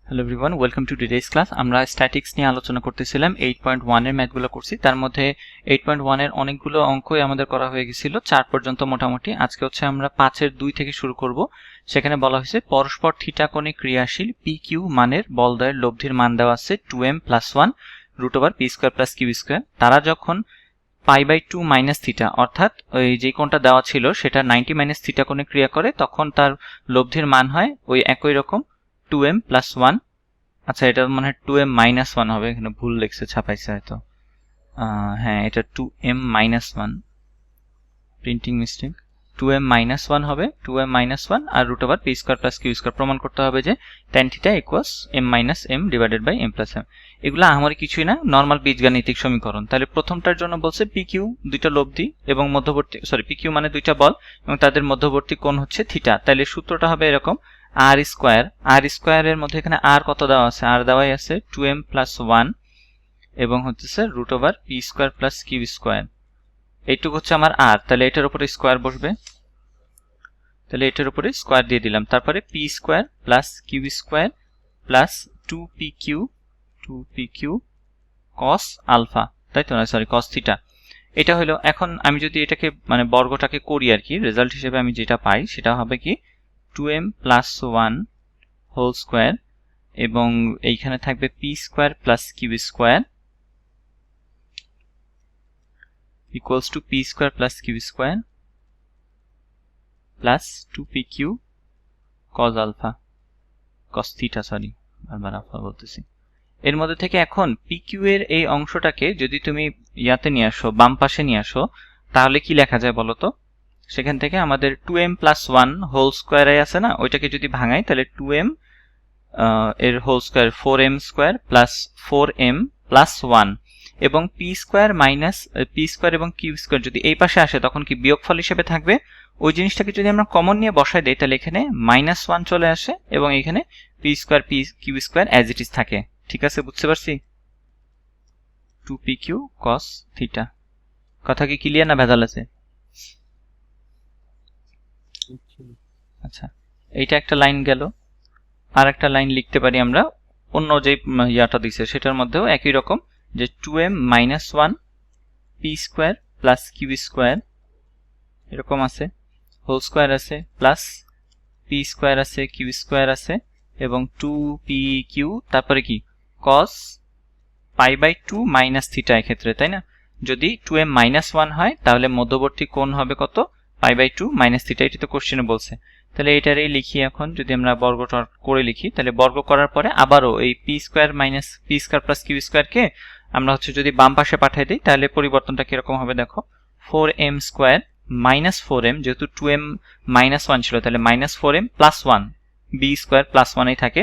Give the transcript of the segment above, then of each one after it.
Hello everyone, welcome to today's class. আমরা statics নিয়ে আলোচনা করতেছিলাম। 8.1 এর ম্যাথগুলো করছি। তার মধ্যে 8.1 এর অনেকগুলো অঙ্কই আমাদের করা হয়ে গেছিল, 4 পর্যন্ত মোটামুটি। আজকে হচ্ছে আমরা 5-এর 2 থেকে শুরু করব। সেখানে বলা হয়েছে পরস্পর থিটা কোণে ক্রিয়াশীল পি কিউ মানের বলদ্বয়ের লব্ধির মান দেওয়া আছে 2m + 1 √p² + q²। তারা যখন π/2 মাইনাস থিটা অর্থাৎ ওই যে কোণটা দেওয়া ছিল সেটা 90 মাইনাস থিটা কোণে ক্রিয়া করে, তখন তার লব্ধির মান হয় ওই একই রকম 2m + 1। আচ্ছা, এটা মনে হয় 2m - 1 হবে, এখানে ভুল লিখছে, ছাপাইছে হয়তো। হ্যাঁ, এটা 2m - 1, প্রিন্টিং মিস্টেক। 2m - 1 হবে, 2m - 1 আর √p² + q² প্রমাণ করতে হবে যে tan θ = m - m / m + m। এগুলো আমারই কিছুই না, নর্মাল বীজগাণিতিক সমীকরণ। তাহলে প্রথমটার জন্য বলছে pq দুইটা লব্ধি এবং মধ্যবর্তী, pq মানে দুইটা বল এবং তাদের মধ্যবর্তী কোণ হচ্ছে থিটা। তাহলে সূত্রটা হবে এরকম, r² এর মধ্যে এখানে r কত দেওয়া আছে, r দেওয়াই আছে 2m + 1 এবং হচ্ছে √p² + q²। এইটুকু হচ্ছে আমার r। তাহলে এটার উপরে স্কোয়ার বসবে, তাহলে এটার উপরে স্কোয়ার দিয়ে দিলাম। তারপরে p² + q² + 2pq cos alpha, তাই তো, না cos থিটা। এটা হলো। এখন আমি যদি এটাকে মানে বর্গটাকে করি আর কি, রেজাল্ট হিসেবে আমি যেটা পাই সেটা হবে কি 2m + 1 হোল স্কোয়ার এবং এইখানে থাকবে p² + q² equals to p² + q² plus 2pq cos alpha, cos theta, বারবার আলফা বলতেছি। এর মধ্যে থেকে এখন pq এর এই অংশটাকে যদি তুমি ইয়াতে নিয়ে আসো, বাম পাশে নিয়ে আসো, তাহলে কি লেখা যায় বলো তো? সেখান থেকে আমাদের 2m + 1 হোল স্কোয়ারে আছে না, ওইটাকে যদি ভাঙাই তাহলে 2m এর হোল স্কোয়ার 4m² + 4m + 1 এবং p² এবং q² যদি এই পাশে আসে তখন কি বিয়োগফল হিসেবে থাকবে। ওই জিনিসটাকে যদি আমরা কমন নিয়ে বসাই দেই তাহলে এখানে -1 চলে আসে এবং এখানে p² q² as it is থাকে। ঠিক আছে, বুঝতে পারছি? 2pq cos theta. কথা কি ক্লিয়ার না ভেজাল আছে? আচ্ছা, এইটা একটা লাইন গেল। আর একটা লাইন লিখতে পারি আমরা অন্য যে ইয়াটা দিছে সেটার মধ্যেও একই রকম, যে 2m - 1 p² + q² এরকম আছে, হোল স্কোয়ার আছে, প্লাস p² আছে, q² আছে এবং 2pq তারপরে কি cos π/2 মাইনাস থিটা এক্ষেত্রে, তাই না? যদি 2m - 1 হয় তাহলে মধ্যবর্তী কোণ হবে কত, π/2 মাইনাস থিটা। এটি তো কোশ্চেনে বলছে। তাহলে এটারই লিখি এখন, যদি আমরা বর্গটা করে লিখি তাহলে বর্গ করার পরে আবারও এই p² + q² কে আমরা হচ্ছে যদি বাম পাশে পাঠিয়ে দিই তাহলে পরিবর্তনটা কিরকম হবে দেখো, 4m² - 4m, যেহেতু 2m - 1 ছিল তাহলে -4m + 1, b² + 1 এই থাকে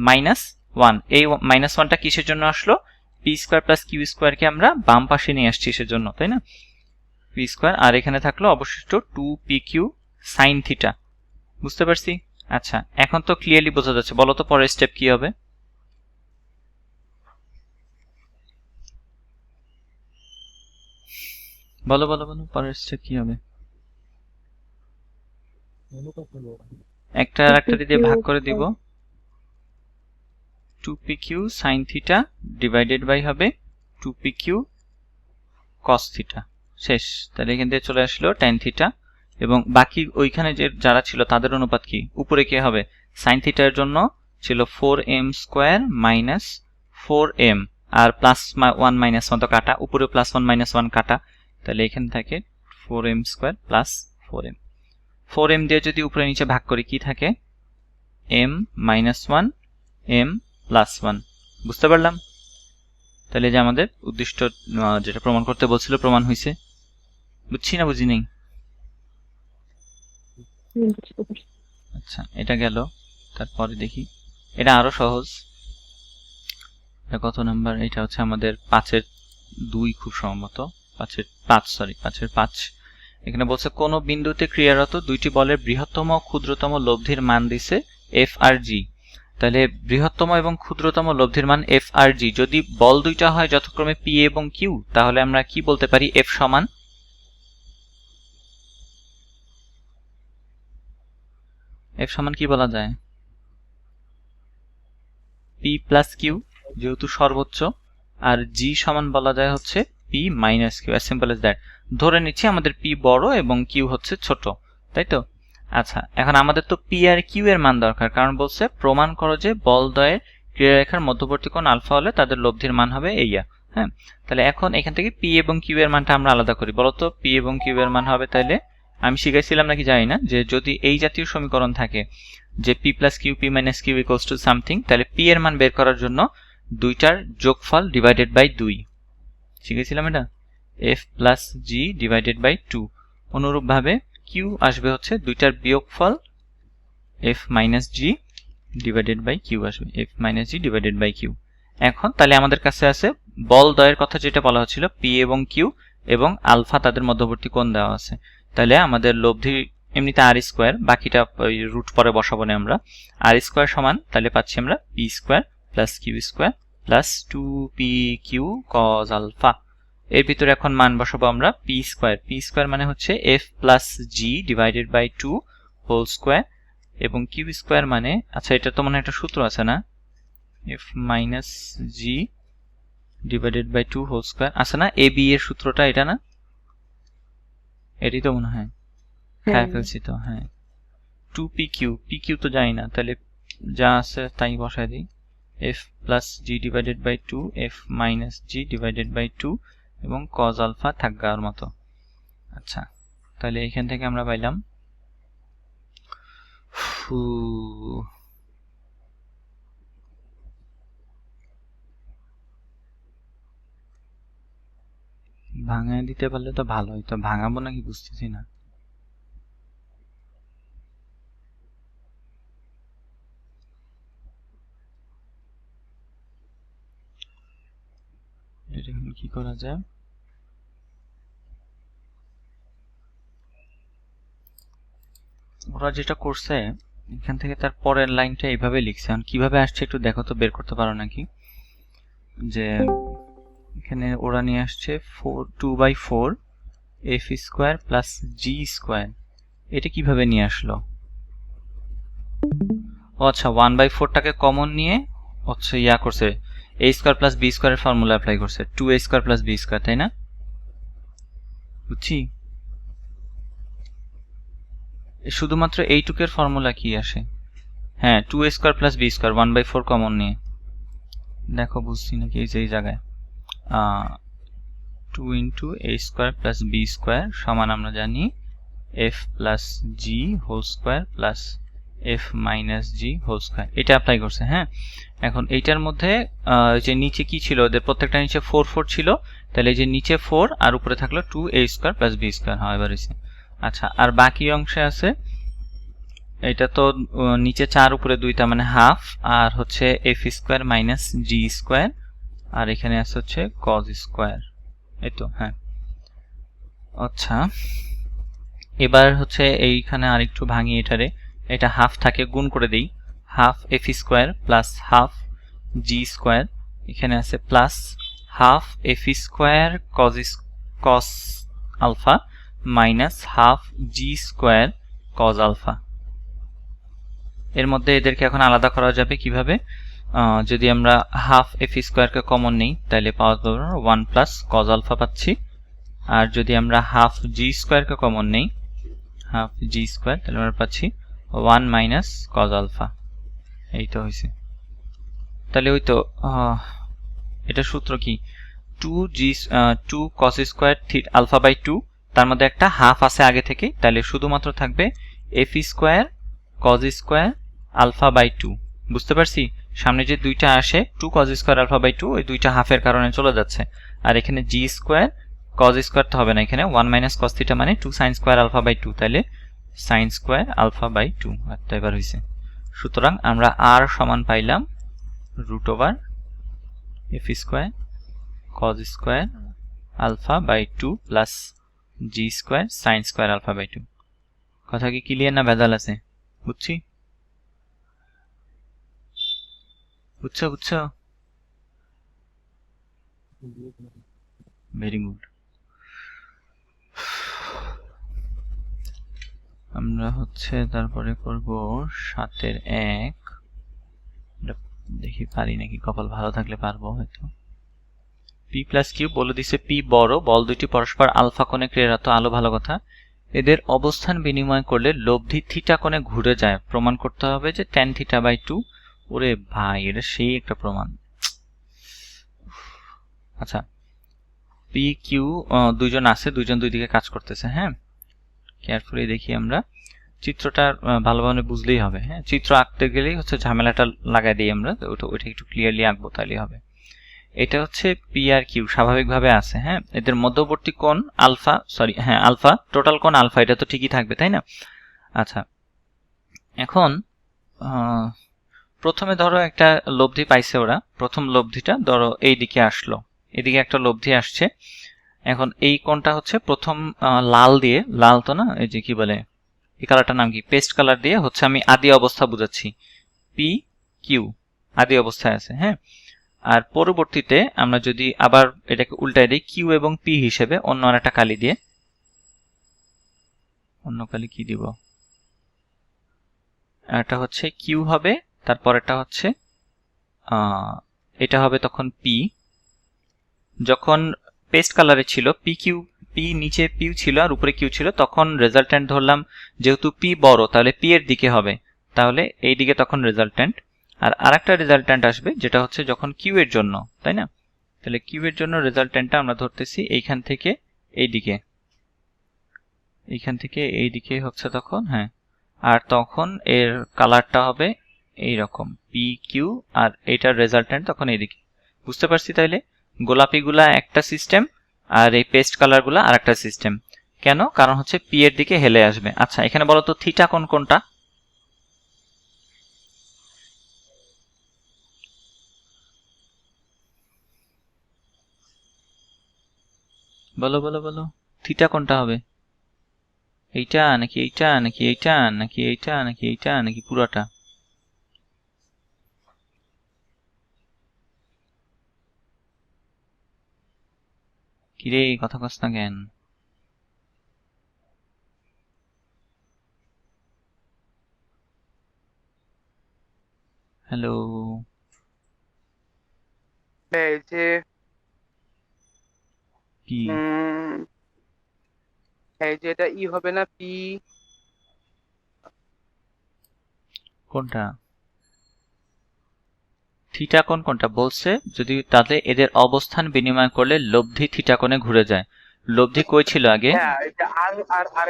-1। এই -1টা কিসের জন্য আসলো? p² + q² কে আমরা বাম পাশে নিয়ে আসছি সেজন্য, তাই না? p², আর এখানে থাকলো অবশিষ্ট 2pq sin থিটা। বুঝতে পারছি? আচ্ছা, এখন তো ক্লিয়ারলি বোঝা যাচ্ছে। বলো তো পরের স্টেপ কি হবে? বলো বলো বলো, পরের স্টেপ কি হবে? একটা আর একটা দিয়ে ভাগ করে দিব, 2pq sin theta divided by হবে 2pq cos থিটা। শেষ। তাহলে এখান থেকে চলে আসলো tan থিটা এবং বাকি ওইখানে যে যারা ছিল তাদের অনুপাত কি, উপরে কি হবে? sin থিটার জন্য ছিল 4m² - 4m আর +1 - 1 তো কাটা, উপরে +1 - 1 কাটা, তাহলে এখানে থাকে 4m² + 4m। 4m দিয়ে যদি উপরে নিচে ভাগ করি কি থাকে, m - 1 m + 1। বুঝতে পারলাম? তাহলে যে আমাদের উদ্দিষ্ট যেটা প্রমাণ করতে বলছিল প্রমাণ হয়েছে। বুঝছি না বুঝি নেই? আচ্ছা, এটা গেল। তারপরে দেখি, এটা আরো সহজ। এটা কত নাম্বার? এটা হচ্ছে আমাদের 5-এর 2 খুব সম্ভবত, 5-এর 5। এখানে বলছে কোন বিন্দুতে ক্রিয়ারত দুইটি বলের বৃহত্তম ও ক্ষুদ্রতম লব্ধির মান দিছে f আর g। তাহলে বৃহত্তম এবং ক্ষুদ্রতম লব্ধির মান f আর g যদি বল দুইটা হয় যথাক্রমে p এবং q, তাহলে আমরা কি বলতে পারি? f সমান কি বলা যায়? পি প্লাস কিউ যেহেতু সর্বোচ্চ, আর জি সমান বলা যায় হচ্ছে P minus Q, as simple as that. ধরে নিচ্ছি আমাদের পি বড় এবং কিউ হচ্ছে ছোট, তাই তো? আচ্ছা, এখন আমাদের তো পি আর কিউ এর মান দরকার, কারণ বলছে প্রমাণ করো যে বলদ্বয়ের ক্রিয়ারেখার মধ্যবর্তী কোণ আলফা হলে তাদের লব্ধির মান হবে এইয়া। হ্যাঁ, তাহলে এখন এখান থেকে পি এবং কিউ এর মানটা আমরা আলাদা করি। বলতো পি এবং কিউ এর মান হবে, তাইলে আমি শিখাইছিলাম নাকি জানি না, যে যদি এই জাতীয় সমীকরণ থাকে যে P plus Q P minus Q equals to something, তাহলে পি এর মান বের করার জন্য দুইটার যোগফল ডিভাইডেড বাই 2 শিখেছিলাম এটা, f plus G divided by 2। অনুরূপভাবে কিউ আসবে হচ্ছে দুইটার বিয়োগফল f minus G divided by q আসবে, f minus G divided by q. এখন তাহলে আমাদের কাছে আছে বলদ্বয়ের কথা যেটা বলা হচ্ছিল, পি এবং কিউ এবং আলফা তাদের মধ্যবর্তী কোণ দেওয়া আছে। তাহলে আমাদের লব্ধি এমনিতে আর স্কোয়ার, বাকিটা রুট পরে বসাবো না আমরা। আর স্কোয়ার সমান তাহলে পাচ্ছি আমরা P square plus Q square plus 2 P Q cos alpha. এর ভিতরে এখন মান বসাবো আমরা পি স্কোয়ার মানে হচ্ছে F plus G divided by 2 whole square, এবং কিউ স্কোয়ার মানে, আচ্ছা এটা তো মনে একটা সূত্র আছে না, F minus G divided by 2 whole square আছে না, এ বি এর সূত্রটা এটা না, এটাই তো মনে হয়, খাই ফেলছি তো। হ্যাঁ, 2 পি কিউ তো জানি না, তাহলে যা আছে তাই বসাই দিই, F plus G divided by 2 F minus G divided by 2 এবং কজ আলফা থাকবে আর মতো। আচ্ছা, তাহলে এখান থেকে আমরা পাইলাম ভাঙায় দিতে পারলে তো ভালো হইতো, ভাঙাবো নাকি বুঝতেছি না। এটা কি করা যায়? ওরা যেটা করছে এখান থেকে তার পরের লাইনটা এইভাবে লিখছে, কিভাবে আসছে একটু দেখো তো, বের করতে পারো নাকি? যে এখানে ওরা নিয়ে আসছে 2/4 F square plus G square, এটা কিভাবে নিয়ে আসলো? ও আচ্ছা, 1/4টাকে কমন নিয়ে হচ্ছে ইয়া করছে, এ স্কোয়ার প্লাস বি স্কোয়ারের ফর্মুলা অ্যাপ্লাই করছে, 2a square plus b square, তাই না? বুঝছি। শুধুমাত্র এইটুকের ফর্মুলা কি আসে? হ্যাঁ, 2a square plus b square 1/4 common নিয়ে, দেখো বুঝছি নাকি এই যে এই জায়গায় 2 into a square plus b square সমান আমরা জানি f plus g whole square plus f minus g whole square, এটা অ্যাপ্লাই করছে। হ্যাঁ, এখন এইটার মধ্যে যে নিচে কি ছিল, ওদের প্রত্যেকটা নিচে 4 ছিল, তাহলে এই যে নিচে 4 আর উপরে থাকলো 2a square plus b square, হয় এবার হয়েছে। আচ্ছা, আর বাকি অংশে আছে এটা তো নিচে 4 উপরে 2, তার মানে হাফ, আর হচ্ছে F square minus G square, আর এখানে আছে হচ্ছে কজ স্কোয়ার, এই তো। হ্যাঁ, আচ্ছা এবার হচ্ছে এইখানে আরেকটু ভাঙি এটারে, এটা হাফ থাকে গুণ করে দিই, half f square plus half g square, এখানে আছে plus half f square cos alpha minus half g square cos alpha. এর মধ্যে এদেরকে এখন আলাদা করা যাবে কিভাবে? যদি আমরা হাফ এফ স্কোয়ারকে কমন নেই তাহলে পাওয়া যাবে 1 প্লাস কজ আলফা পাচ্ছি, আর যদি আমরা হাফ জি স্কোয়ারকে কমন নেই, হাফ জি স্কোয়ার, তাহলে আমরা পাচ্ছি 1 মাইনাস কজ আলফা। এই তো হয়েছে। তাহলে ওই তো এটা সূত্র কি, 2 কস স্কোয়ার আলফা বাই 2, তার মধ্যে একটা হাফ আছে আগে থেকে, তাহলে শুধুমাত্র থাকবে F square cos square alpha by 2। বুঝতে পারছি, সামনে যে দুইটা আসে 2 কজ স্কোয়ার আলফা বাই 2, ওই দুইটা হাফের কারণে চলে যাচ্ছে, আর এখানে জি স্কোয়ার কজ স্কোয়ার তো হবে না, এখানে 1 মাইনাস কস থিটা মানে 2 সাইন স্কোয়ার আলফা বাই 2, তাহলে সাইন স্কোয়ার আলফা বাই 2। তো এবার হয়েছে। সুতরাং আমরা আর সমান পাইলাম root over F square cos square alpha by 2 plus G square sine square alpha by 2। কথা কি ক্লিয়ার না ভেজাল আছে? বুঝছি, বুঝছো বুঝছো? Very good. আমরা হচ্ছে তারপরে করব 7-এর 1, দেখি পারি নাকি, কপাল ভালো থাকলে পারবো হয়তো। পি প্লাস কিউ বলে দিছে পি বড়, বল দুইটি পরস্পর আলফা কোণে ক্রিয়ারত, আলো ভালো কথা। এদের অবস্থান বিনিময় করলে লব্ধি থিটা কোণে ঘুরে যায়, প্রমাণ করতে হবে যে tan θ/2। ওরে ভাই, এটা সেই একটা প্রমাণ। আচ্ছা, পি কিউ দুইজন আছে, দুইজন দুই দিকে কাজ করতেছে। হ্যাঁ, কেয়ারফুলি দেখি আমরা চিত্রটা ভালোভাবে বুঝলেই হবে। হ্যাঁ, চিত্র আঁকতে গেলেই হচ্ছে ঝামেলাটা লাগাই দিই আমরা, ওইটা একটু ক্লিয়ারলি আঁকবো তাহলেই হবে। এটা হচ্ছে পি আর কিউ স্বাভাবিকভাবে আছে। হ্যাঁ, এদের মধ্যবর্তী কোণ আলফা, সরি হ্যাঁ আলফা, টোটাল কোণ আলফা, এটা তো ঠিকই থাকবে তাই না? আচ্ছা, এখন প্রথমে ধরো একটা লব্ধি পাইছে ওরা, প্রথম লব্ধিটা ধরো এই দিকে আসলো, এদিকে একটা লব্ধি আসছে। এখন এই কোণটা হচ্ছে প্রথম লাল দিয়ে, লাল তো না, এই যে কি বলে এই কালারটার নাম কি, পেস্ট কালার দিয়ে হচ্ছে আমি আদি অবস্থা বুঝাচ্ছি, পি কিউ আদি অবস্থায় আছে। হ্যাঁ, আর পরবর্তীতে আমরা যদি আবার এটাকে উল্টায় দিই কিউ এবং পি হিসেবে অন্য একটা কালি দিয়ে, অন্য কালি কি দিব, এটা হচ্ছে কিউ হবে, তারপর এটা হচ্ছে এটা হবে তখন পি। যখন পেস্ট কালারে ছিল পি কিউ, পি নিচে পিউ ছিল আর উপরে কিউ ছিল, তখন রেজাল্ট্যান্ট ধরলাম যেহেতু পি বড় তাহলে পি এর দিকে হবে, তাহলে এই দিকে তখন রেজাল্ট্যান্ট। আর আরেকটা রেজাল্ট্যান্ট আসবে যেটা হচ্ছে যখন কিউ এর জন্য, তাই না? তাহলে কিউ এর জন্য রেজাল্ট্যান্টটা আমরা ধরতেছি এইখান থেকে এই দিকে, এইখান থেকে এই দিকে হচ্ছে তখন। হ্যাঁ, আর তখন এর কালারটা হবে এই রকম পি কিউ, আর এইটার রেজাল্ট্যান্ট তখন এইদিকে। বুঝতে পারছি তাইলে গোলাপিগুলা একটা সিস্টেম আর এই পেস্ট কালারগুলা আর একটা সিস্টেম। কেন? কারণ হচ্ছে পি এর দিকে হেলে আসবে। আচ্ছা, এখানে বলো তো থিটা কোন কোনটা? বলো বলো বলো, থিটা কোনটা হবে? এইটা নাকি এইটা নাকি এইটা নাকি এইটা নাকি এইটা নাকি পুরোটা? কিরে, কথা কস না কেন? হ্যালো, এই যে কি এই যে এটা ই হবে না পি, কোনটা? থিটা কোণ কোনটা বলছে? যদি তাহলে এদের অবস্থান বিনিময় করলে লব্ধি থিটা কোণে ঘুরে যায়। লব্ধি কই ছিল আগে? হ্যাঁ এটা আর আর আর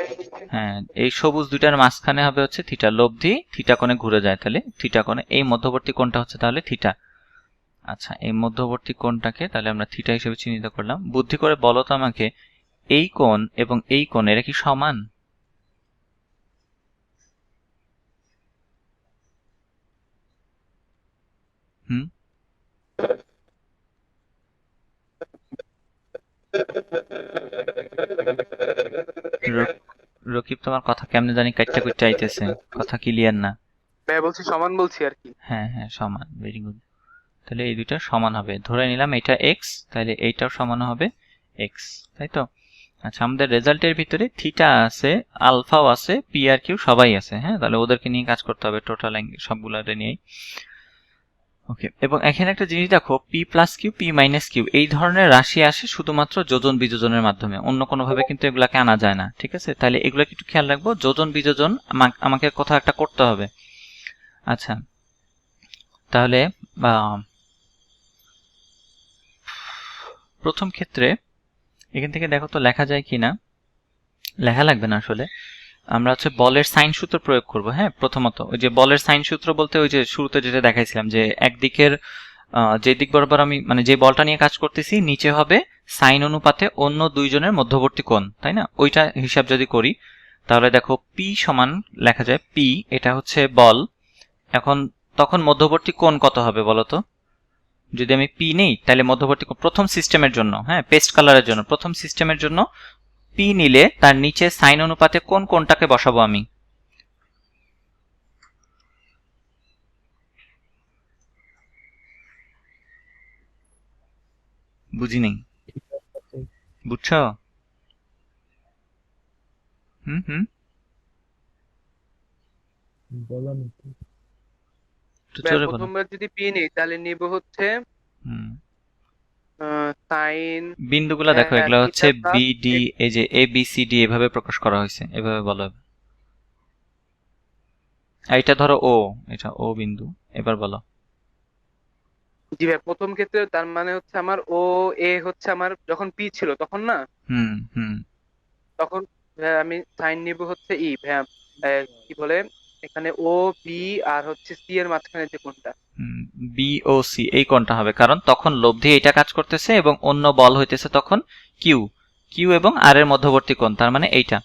হ্যাঁ, এই সবুজ দুইটার মাঝখানে হবে হচ্ছে থিটা, লব্ধি থিটা কোণে ঘুরে যায়, তাহলে থিটা কোণে এই মধ্যবর্তী কোণটা হচ্ছে তাহলে থিটা। আচ্ছা, এই মধ্যবর্তী কোণটাকে তাহলে আমরা থিটা হিসেবে চিহ্নিত করলাম। বুদ্ধি করে বলো তো আমাকে, এই কোণ এবং এই কোণ এরা কি সমান? হুম, রকিব তোমার কথা কেমনে জানি কাইটটা কুইটটা আইতেছে, কথা ক্লিয়ার না। ভাই বলছি সমান বলছি আর কি। হ্যাঁ হ্যাঁ, সমান, ভেরি গুড। তাহলে এই দুইটা সমান হবে, ধরে নিলাম এটা এক্স, তাহলে এইটাও সমান হবে এক্স, তাই তো? আচ্ছা, আমাদের রেজাল্টের ভিতরে থিটা আছে, আলফাও আছে, পি আর কিউ সবাই আছে। হ্যাঁ, তাহলে ওদেরকে নিয়ে কাজ করতে হবে, টোটাল সবগুলোরে নিয়েই। ওকে, এবং এখানে একটা জিনিস দেখো, P plus Q P minus Q এই ধরনের রাশি আসে শুধুমাত্র যোজন বিযোজনের মাধ্যমে, অন্য কোনোভাবে কিন্তু এগুলাকে আনা যায় না। ঠিক আছে, তাহলে এগুলোকে একটু খেয়াল রাখবো, যোজন বিযোজন আমাকে কোথাও একটা করতে হবে। আচ্ছা, তাহলে প্রথম ক্ষেত্রে এখান থেকে দেখো তো লেখা যায় কিনা। লেখা লাগবে না আসলে, আমরা হচ্ছে বলের সাইন সূত্র প্রয়োগ করব। হ্যাঁ, প্রথমত ওই যে বলের সাইন সূত্র বলতে ওই যে শুরুতে যেটা দেখাইছিলাম যে একদিকের যে দিক বরাবর আমি মানে যে বলটা নিয়ে কাজ করতেছি নিচে হবে সাইন অনুপাতে অন্য দুইজনের মধ্যবর্তী কোণ, তাই না? ওইটা হিসাব যদি করি তাহলে দেখো পি সমান লেখা যায় পি, এটা হচ্ছে বল। এখন তখন মধ্যবর্তী কোণ কত হবে বলো তো? যদি আমি পি নেই তাহলে মধ্যবর্তী প্রথম সিস্টেমের জন্য, হ্যাঁ পেস্ট কালারের জন্য প্রথম সিস্টেমের জন্য পি নিলে তার নিচে সাইন অনুপাতে কোন কোনটাকে বসাবো আমি? বুঝি নেই, বুঝছো? হুম হুম, বললাম তো। একটু ভাইয়া জোরে বলো। প্রথমবার যদি পি নেই তাহলে নিব হচ্ছে হুম, সাইন বিন্দুগুলা দেখো, এগুলা হচ্ছে থিটা প্লাস বিডি, এই যে এ বি সি ডি এভাবে প্রকাশ করা হয়েছে, এভাবে বলো। আর এটা ধরো ও, এটা ও বিন্দু, এবার বলো। জি ভাই, প্রথম ক্ষেত্রে তার মানে হচ্ছে আমার ও এ হচ্ছে আমার যখন পি ছিল তখন না, হুম হুম তখন ভাইয়া আমি সাইন নিব হচ্ছে ই ভাইয়া কি বলে এখানে ও বি আর হচ্ছে সি এর মাঝখানে যে কোনটা। বি ও সি এই কোণটা হবে, কারণ তখন লব্ধি এটা কাজ করতেছে এবং অন্য বল হইতেছে তখন কিউ। কিউ এবং আর এর মধ্যবর্তী কোণ, তার মানে এইটা।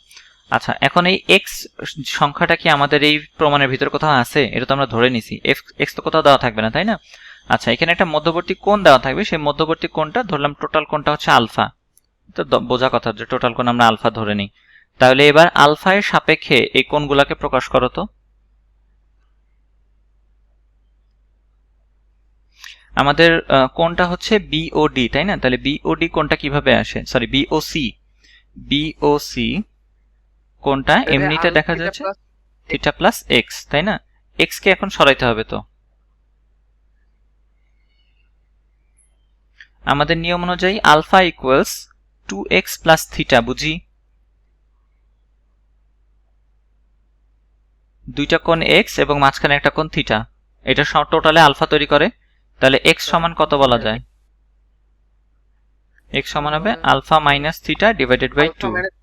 আচ্ছা, এখন এই এক্স সংখ্যাটা কি আমাদের এই প্রমাণের ভিতর কোথাও আছে? এটা তো আমরা ধরে নিছি, এক্স তো কোথাও দেওয়া থাকবে না, তাই না? আচ্ছা, এখানে একটা মধ্যবর্তী কোণ দেওয়া থাকবে, সেই মধ্যবর্তী কোণটা ধরলাম, টোটাল কোণটা হচ্ছে আলফা। তো বোঝা কথা যে টোটাল কোণ আমরা আলফা ধরে নিই। তাহলে এবার আলফা এর সাপেক্ষে এই কোণগুলাকে প্রকাশ করো তো। আমাদের কোণটা হচ্ছে বিওডি, তাই না? তাহলে বিওডি কোণটা কিভাবে আসে, সরি বিওসি। বিওসি কোণটা ভাইয়া এমনিতে আল দেখা থিটা যাচ্ছে প্লাস থিটা প্লাস এক্স, তাই না? এক্স কে এখন সরাইতে হবে তো। আমাদের নিয়ম অনুযায়ী alpha equals 2x plus theta, বুঝি? দুইটা কোণ এক্স এবং মাঝখানে একটা কোণ থিটা, এটা টোটালে আলফা তৈরি করে। তাহলে এক্স সমান কত বলা যায়? এক্স সমান হবে alpha minus theta divided by alpha 2। Minus.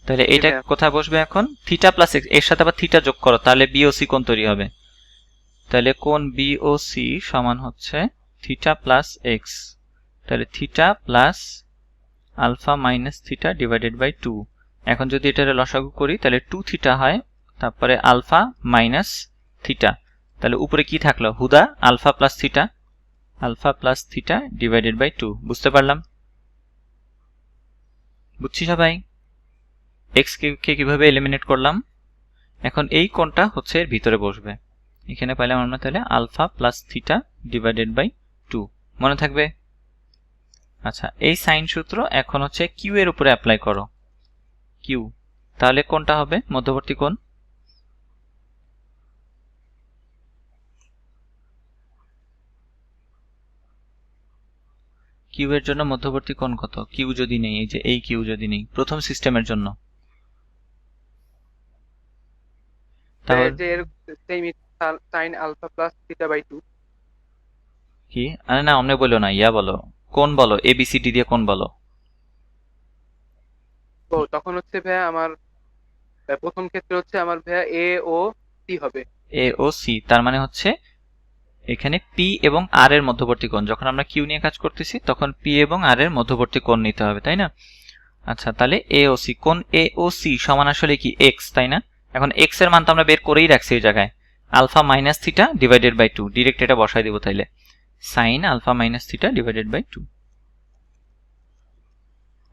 তাহলে জি এটা ভাইয়া। কোথায় বসবে এখন? থিটা প্লাস এক্স, এর সাথে আবার থিটা যোগ করো, তাহলে বিওসি কোণ তৈরি হবে। তাহলে কোণ বিওসি সমান হচ্ছে থিটা প্লাস এক্স। তাহলে theta plus alpha minus theta divided by 2। এখন যদি এটার লসাগু করি তাহলে 2 থিটা হয়, তারপরে আলফা মাইনাস থিটা। তাহলে উপরে কি থাকলো? হুদা alpha plus theta. Alpha plus theta divided by 2। বুঝতে পারলাম? বুঝছি সবাই? এক্স কে কিভাবে এলিমিনেট করলাম? এখন এই কোণটা হচ্ছে এর ভিতরে বসবে। এখানে পাইলাম আমরা তাহলে alpha plus theta divided by 2। মনে থাকবে? আচ্ছা, এই সাইন সূত্র এখন হচ্ছে কিউ এর উপরে অ্যাপ্লাই করো। কিউ, তাহলে কোনটা হবে মধ্যবর্তী কোণ? কিউ এর জন্য মধ্যবর্তী কোণ কত? কিউ যদি নেই, এই যে এই কিউ যদি নেই প্রথম সিস্টেমের জন্য, তাহলে যে এর same sine alpha plus theta by 2। কি? আরে না, অমনে বলো না, ইয়া বলো, কোণ বলো, এবিসিডি দিয়ে কোণ বলো। তো তখন হচ্ছে ভাইয়া আমার প্রথম ক্ষেত্রে হচ্ছে আমার ভাইয়া এ ও সি হবে। এ ও সি, তার মানে হচ্ছে এখানে পি এবং আর এর মধ্যবর্তী কোণ, যখন আমরা কিউ নিয়ে কাজ করতেছি তখন পি এবং আর এর মধ্যবর্তী কোণ নিতে হবে, তাই না? আচ্ছা, তাহলে এ ও সি, কোণ এ ও সি সমান আসলে কি? এক্স, তাই না? এখন এক্স এর মান তো আমরা বের করেই রাখছি এই জায়গায়, alpha minus theta divided by 2। Direct এটা বসাই দিব তাইলে, sine alpha minus theta divided by 2।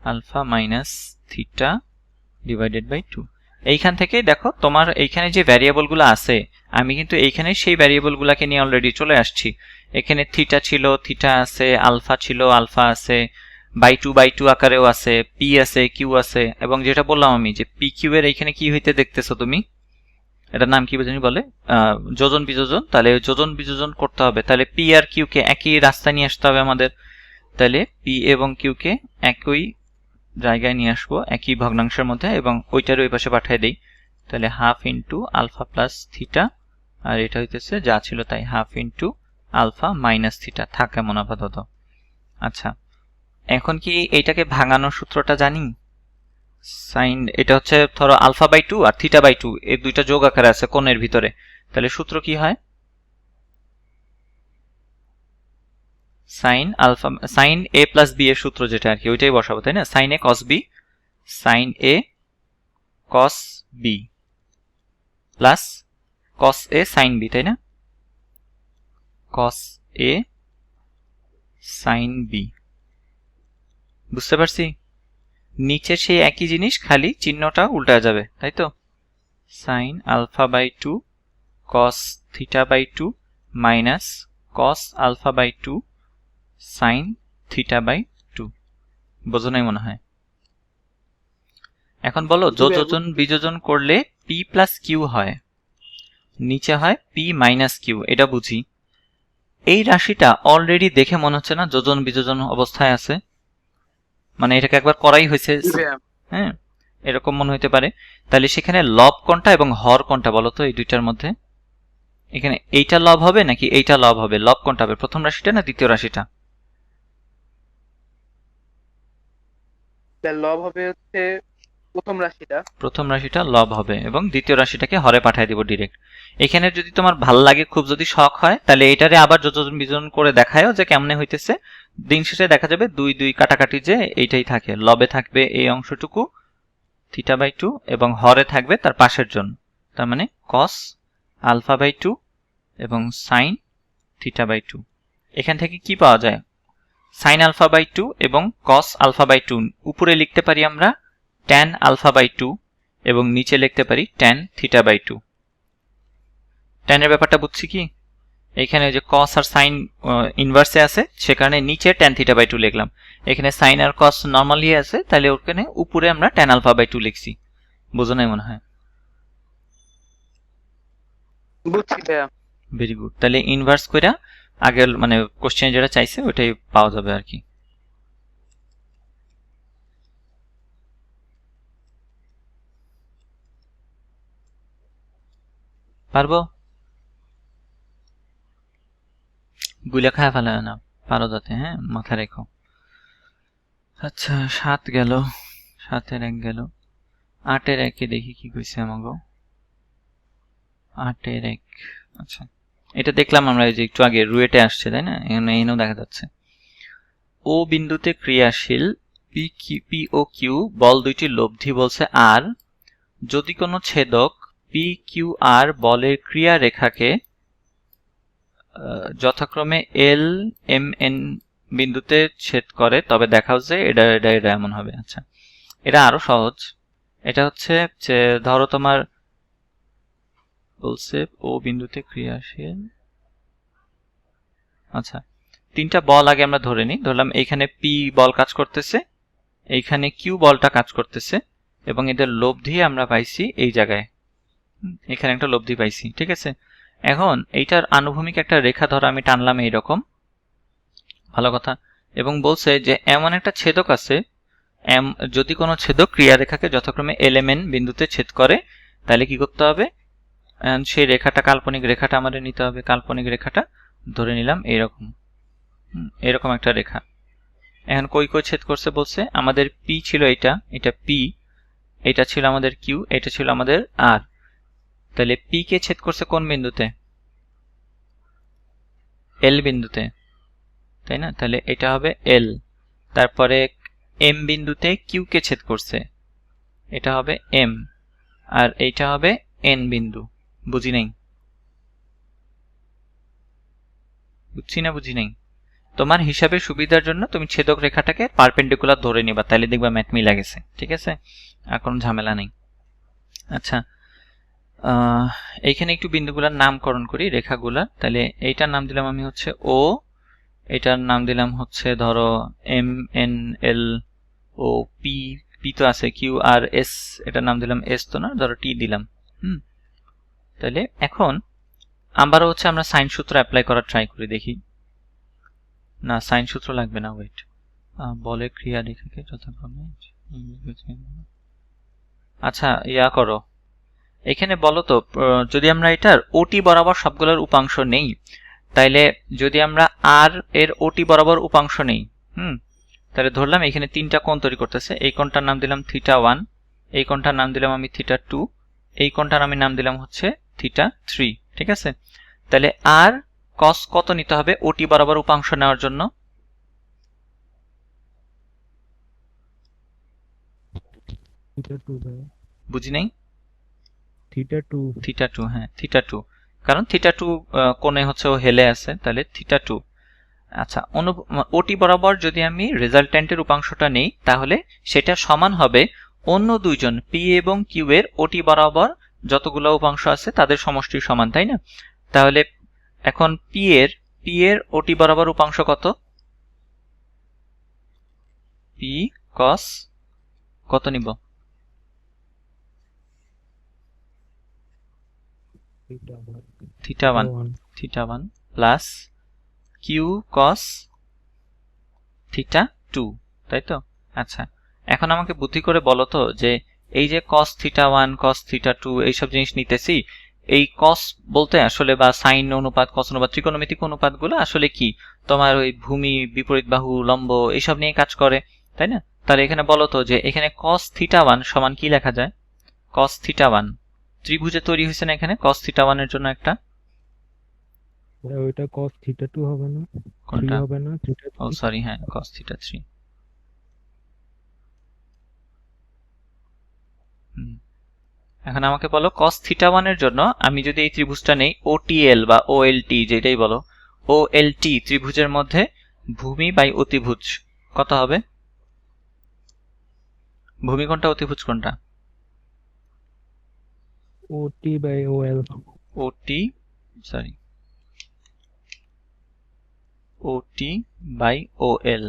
Alpha minus theta divided by 2। এইখান থেকে দেখো তোমার এইখানে যে ভ্যারিয়েবলগুলো আছে, আমি কিন্তু এইখানে সেই ভ্যারিয়েবলগুলোকে নিয়ে অলরেডি চলে আসছি। এখানে থিটা ছিল, থিটা আছে, আলফা ছিল, আলফা আছে, বাই টু আকারেও আছে, পি আছে, কিউ আছে, এবং যেটা বললাম আমি যে পি কিউ এর এইখানে কি হইতে দেখতেছো তুমি, এটার নাম কি জানি বলে, যোজন বিযোজন। তাহলে যোজন বিযোজন করতে হবে, তাহলে পি আর কিউ কে একই রাস্তায় নিয়ে আসতে হবে আমাদের। তাহলে পি এবং কিউ কে একই জায়গায় নিয়ে আসবো, একই ভগ্নাংশের মধ্যে, এবং ওইটার ওই পাশে পাঠিয়ে দিই। তাহলে half into alpha plus theta, আর এটা হইতেছে যা ছিল তাই, half into alpha minus theta. থাক এমন আপাতত। আচ্ছা, এখন কি এইটাকে ভাঙানোর সূত্রটা জানি? সাইন, এটা হচ্ছে ধরো আলফা বাই 2 আর থিটা বাই 2, এই দুইটা যোগ আকারে আছে কোণের ভিতরে। তাহলে সূত্র কি হয়? সাইন আলফা, সাইন এ প্লাস বি এর সূত্র যেটা আর কি, ওইটাই বসাবো, তাই না? সাইন এ কস বি, সাইন এ কস বি প্লাস কস এ সাইন বি, তাই না? কস এ সাইন বি। বুঝতে পারছি? নিচে সেই একই জিনিস, খালি চিহ্নটা উল্টা যাবে, তাই তো? Sine alpha by 2 cos theta by 2 minus cos alpha by 2 sine theta by 2। বোঝো নাই মনে হয়? এখন বলো, যোজন বিযোজন করলে পি প্লাস কিউ হয়। নিচে হয় পি মাইনাস কিউ, এটা বুঝি। এই রাশিটা অলরেডি দেখে মনে হচ্ছে না যোজন বিযোজন অবস্থায় আছে, মানে এটাকে একবার করাই হয়েছে। জি ভাইয়া। হ্যাঁ, এরকম মনে হইতে পারে। তাহলে সেখানে লব কোনটা এবং হর কোনটা বলো তো এই দুইটার মধ্যে? এখানে এইটা লব হবে নাকি এইটা লব হবে? লব কোনটা হবে, প্রথম রাশিটা না দ্বিতীয় রাশিটা? তাহলে লব হবে হচ্ছে প্রথম রাশিটা। প্রথম রাশিটা লব হবে এবং দ্বিতীয় রাশিটাকে হরে পাঠিয়ে দিব ডিরেক্ট। এখানে যদি তোমার ভাল লাগে, খুব যদি শখ হয়, তাহলে এটারে আবার যোজন বিযোজন করে দেখায়ও যে কেমনে হইতেছে। দিন শেষে দেখা যাবে দুই দুই কাটাকাটি যে এইটাই থাকে, লবে থাকবে এই অংশটুকু থিটা বাই 2 এবং হরে থাকবে তার পাশের জন, তার মানে কস আলফা বাই 2 এবং সাইন থিটা বাই 2। এখান থেকে কি পাওয়া যায়? সাইন আলফা বাই 2 এবং কস আলফা বাই 2 উপরে লিখতে পারি আমরা ট্যান আলফা বাই 2 এবং নিচে লিখতে পারি ট্যান থিটা বাই 2। ট্যানের ব্যাপারটা বুঝছি কি? এখানে যে কস আর সাইন ইনভার্সে আছে, সে কারণে নিচে ট্যান থিটা বাই 2 লিখলাম। এখানে সাইন আর কস নর্মালি আছে, তাহলে ওখানে উপরে আমরা ট্যান আলফা বাই 2 লিখছি। বুঝো নাই মনে হয়? বুঝছি ভাইয়া। Very good. তাহলে ইনভার্স কইরা আগের মানে কোশ্চেনে যেটা চাইছে ওইটাই পাওয়া যাবে আর কি। পারবো? গুলা খায় ফেলে না, পারো যাতে, হ্যাঁ মাথায় রেখো। আচ্ছা 7 গেল, 7-এর 1 গেল। 8-এর 1-এ দেখি কি কইছে আমাগো। 8-এর 1, আচ্ছা এটা দেখলাম আমরা এই যে একটু আগে রুয়েটে আসছে, তাই না? এখানেও দেখা যাচ্ছে ও বিন্দুতে ক্রিয়াশীল পি ও কিউ বল দুইটি লব্ধি বলছে আর, যদি কোনো ছেদক পি কিউ আর বলের ক্রিয়া রেখাকে যথাক্রমে এল এম এন বিন্দুতে ছেদ করে, তবে দেখাও যে এটা এটা এটা এমন হবে। আচ্ছা এটা আরো সহজ। এটা হচ্ছে যে ধরো তোমার বলছে ও বিন্দুতে ক্রিয়াশীল, আচ্ছা তিনটা বল আগে আমরা ধরে নিই। ধরলাম এইখানে পি বল কাজ করতেছে, এইখানে কিউ বলটা কাজ করতেছে এবং এদের লব্ধি আমরা পাইছি এই জায়গায়, এখানে একটা লব্ধি পাইছি, ঠিক আছে? এখন এইটার আনুভূমিক একটা রেখা ধরো আমি টানলাম এইরকম, ভালো কথা। এবং বলছে যে এমন একটা ছেদক আছে, যদি কোনো ছেদক ক্রিয়ারেখাকে যথাক্রমে এলএমএন বিন্দুতে ছেদ করে, তাহলে কি করতে হবে? সেই রেখাটা, কাল্পনিক রেখাটা আমাদের নিতে হবে। কাল্পনিক রেখাটা ধরে নিলাম এইরকম, এরকম একটা রেখা। এখন কই কই ছেদ করছে বলছে, আমাদের পি ছিল এটা, এটা পি, এটা ছিল আমাদের কিউ, এটা ছিল আমাদের আর। তাহলে পি কে ছেদ করছে কোন বিন্দুতে? এল বিন্দুতে, তাই না? তাহলে এটা হবে এল। তারপরে এম বিন্দুতে কিউ কে ছেদ করছে, এটা হবে এম। আর এইটা হবে এন বিন্দু। বুঝি নাই? বুঝছি না বুঝি নাই? তোমার হিসাবের সুবিধার জন্য তুমি ছেদক রেখাটাকে পারপেন্ডিকুলার ধরে নিবা, তাহলে দেখবা ম্যাথ মিলা গেছে, ঠিক আছে? আর কোনো ঝামেলা নেই। আচ্ছা এইখানে একটু বিন্দুগুলার নামকরণ করি, রেখাগুলার। তাহলে এইটার নাম দিলাম আমি হচ্ছে ও, এটার নাম দিলাম হচ্ছে ধরো M N L O P, P তো আছে, কিউ আর এস, এটার নাম দিলাম এস তো না, ধরো টি দিলাম। তাহলে এখন আবারও হচ্ছে আমরা সাইন সূত্র অ্যাপ্লাই করার ট্রাই করি, দেখি। না সাইন সূত্র লাগবে না, ওয়েট। বলে ক্রিয়া রেখাকে যথাক্রমে, আচ্ছা ইয়া করো, এখানে বলো তো যদি আমরা এটার ওটি বরাবর সবগুলোর উপাংশ নেই, তাইলে যদি আমরা আর এর ওটি বরাবর উপাংশ নেই, তাহলে ধরলাম এখানে তিনটা কোণ তৈরি করতেছে। এই কোণটার নাম দিলাম থিটা 1, এই কোণটার নাম দিলাম আমি থিটা 2, এই কোণটার আমি নাম দিলাম হচ্ছে থিটা 3, ঠিক আছে? তাহলে আর কস কত নিতে হবে ওটি বরাবর উপাংশ নেওয়ার জন্য? বুঝি নাই? থিটা 2, হ্যাঁ থিটা 2, কারণ থিটা 2 কোণে হচ্ছে ও হেলে আছে, তাহলে থিটা 2। আচ্ছা ওটি বরাবর যদি আমি রেজাল্ট্যান্টের উপাংশটা নেই, তাহলে সেটা সমান হবে অন্য দুইজন পি এবং কিউ এর ওটি বরাবর যতগুলো উপাংশ আছে তাদের সমষ্টির সমান, তাই না? তাহলে এখন পি এর ওটি বরাবর উপাংশ কত? পি কস কত নিব? Theta 1 plus Q cos theta 2, তাই তো? আচ্ছা, এখন আমাকে বুদ্ধি করে বলো তো যে এই যে cos থিটা 1 cos থিটা 2 এইসব জিনিস নিতেছি, এই cos বলতে আসলে বা সাইন অনুপাত, cos অনুপাত, ত্রিকোণমিতিক অনুপাতগুলো আসলে কি? তোমার ওই ভূমি, বিপরীত বাহু, লম্ব এইসব নিয়ে কাজ করে, তাই না? তাহলে এখানে বলো তো যে এখানে cos থিটা 1 সমান কি লেখা যায়? cos থিটা 1 ত্রিভুজে তৈরি হয়েছে না এখানে cos থিটা 1 এর জন্য একটা, ওইটা cos থিটা 2 হবে না, 3 কোনটা? হবে না, থিটা ও 3। সরি, হ্যাঁ cos থিটা 3। এখন আমাকে বলো cos থিটা 1 এর জন্য আমি যদি এই ত্রিভুজটা নেই OTL বা OLT যেটাই বলো, OLT ত্রিভুজের মধ্যে ভূমি বাই অতিভুজ কত হবে? ভূমি কোনটা, অতিভুজ কোনটা? OT by OL। OT, sorry, OT by OL।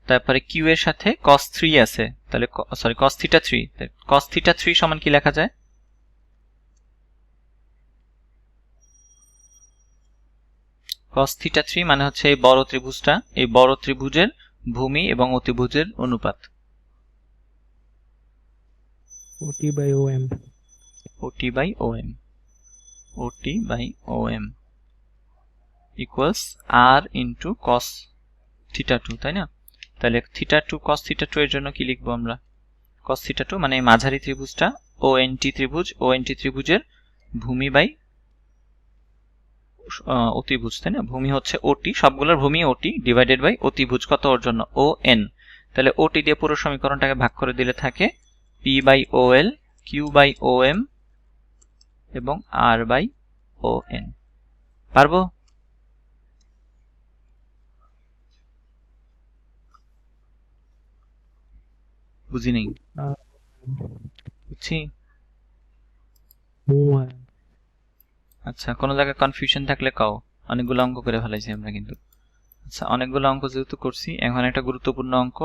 তারপরে Q এর সাথে cos 3 আছে, তাহলে sorry cos theta 3, cos theta 3 সমান কি লেখা যায়? cos থিটা 3 মানে হচ্ছে এই বড় ত্রিভুজটা, এই বড় ত্রিভুজের ভূমি এবং অতিভুজের অনুপাত। OT by OM। OT by OM, OT by OM equals R into cos theta 2, তাই না? তাহলে থিটা 2 cos থিটা 2 এর জন্য কি লিখবো আমরা? cos থিটা 2 মানে এই মাঝারি ত্রিভুজটা ONT ত্রিভুজ, ONT ত্রিভুজের ভূমি বাই অতিভুজ, তাই না? ভূমি হচ্ছে OT, সবগুলোর ভূমি OT ডিভাইডেড বাই অতিভুজ কত ওর জন্য? ON। তাহলে OT দিয়ে পুরো সমীকরণটাকে ভাগ করে দিলে থাকে P by OL, Q by OM এবং R বাই ON। পারবো? বুঝি নেই, বুঝছি। আচ্ছা, কোনো জায়গায় কনফিউশন থাকলে কও, অনেকগুলো অঙ্ক করে ফেলাইছি আমরা কিন্তু। আচ্ছা, অনেকগুলো অঙ্ক যেহেতু করছি, এখন একটা গুরুত্বপূর্ণ অঙ্ক,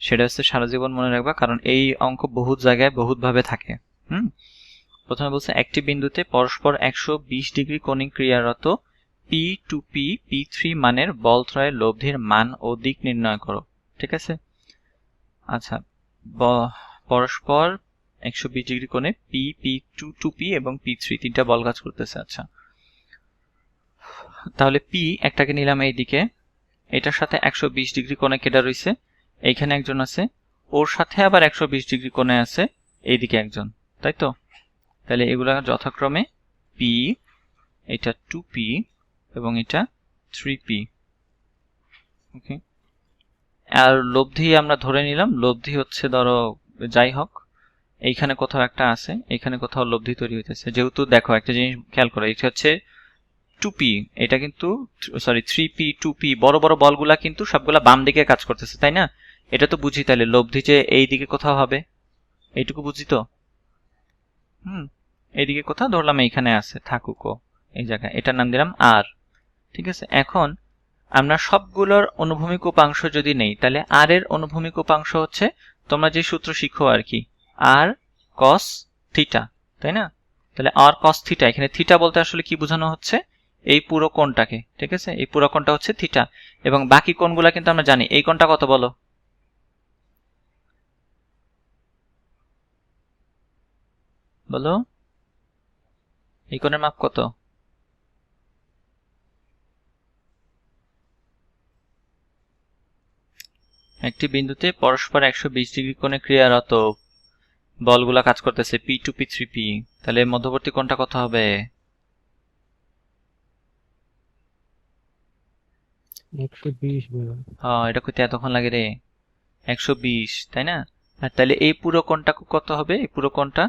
সেটা হচ্ছে সারা জীবন মনে রাখবা, কারণ এই অঙ্ক বহুত জায়গায় বহুত ভাবে থাকে। প্রথমে বলছে একটি বিন্দুতে পরস্পর 120 ডিগ্রি কোণে ক্রিয়ারত পি টু পি P3 মানের বলত্রয়ের লব্ধির মান ও দিক নির্ণয় করো। ঠিক আছে? আচ্ছা, পরস্পর 120 ডিগ্রি কোণে P2 টু P এবং P3 তিনটা বল কাজ করতেছে। আচ্ছা, তাহলে P একটাকে নিলাম এইদিকে, এটার সাথে 120 ডিগ্রি কোণে কেটে রয়েছে, এইখানে একজন আছে, ওর সাথে আবার 120 ডিগ্রি কোণে আছে এইদিকে একজন, তাই তো? তাহলে এগুলা যথাক্রমে P, এটা 2P এবং এটা 3P। ওকে, আর লব্ধি আমরা ধরে নিলাম, লব্ধি হচ্ছে ধরো যাই হোক, এইখানে কোথাও একটা আছে, এইখানে কোথাও লব্ধি তৈরি হইতেছে। যেহেতু দেখো একটা জিনিস খেয়াল করো, এটা হচ্ছে 2P, এটা কিন্তু সরি 3P 2P, বড় বড় বলগুলা কিন্তু সবগুলা বাম দিকে কাজ করতেছে, তাই না? এটা তো বুঝি, তাহলে লব্ধি যে এই দিকে কোথাও হবে, এইটুকু বুঝি তো। এইদিকে কোথাও ধরলাম এইখানে আছে, থাকুকো এই জায়গায়, এটার নাম দিলাম আর। ঠিক আছে, এখন আমরা সবগুলোর অনুভূমিক উপাংশ যদি নেই, তাহলে আর এর অনুভূমিক উপাংশ হচ্ছে তোমরা যে সূত্র শিখো আর কি, আর কস থিটা, তাই না? তাহলে আর কস থিটা, এখানে থিটা বলতে আসলে কি বোঝানো হচ্ছে? এই পুরো কোণটাকে। ঠিক আছে, এই পুরো কোণটা হচ্ছে থিটা, এবং বাকি কোণগুলা কিন্তু আমরা জানি। এই কোণটা কত বলো? বলো, এই কোণের মাপ কত? একটি বিন্দুতে পরস্পর 120 ডিগ্রি কোণে ক্রিয়ারত বলগুলা কাজ করতেছে P2 P3P, তাহলে মধ্যবর্তী কোণটা কত হবে? 120 বলো। হ্যাঁ, এটা কইতে এতক্ষণ লাগে রে, 120, তাই না? আর তাহলে এই পুরো কোণটা কত হবে? এই পুরো কোণটা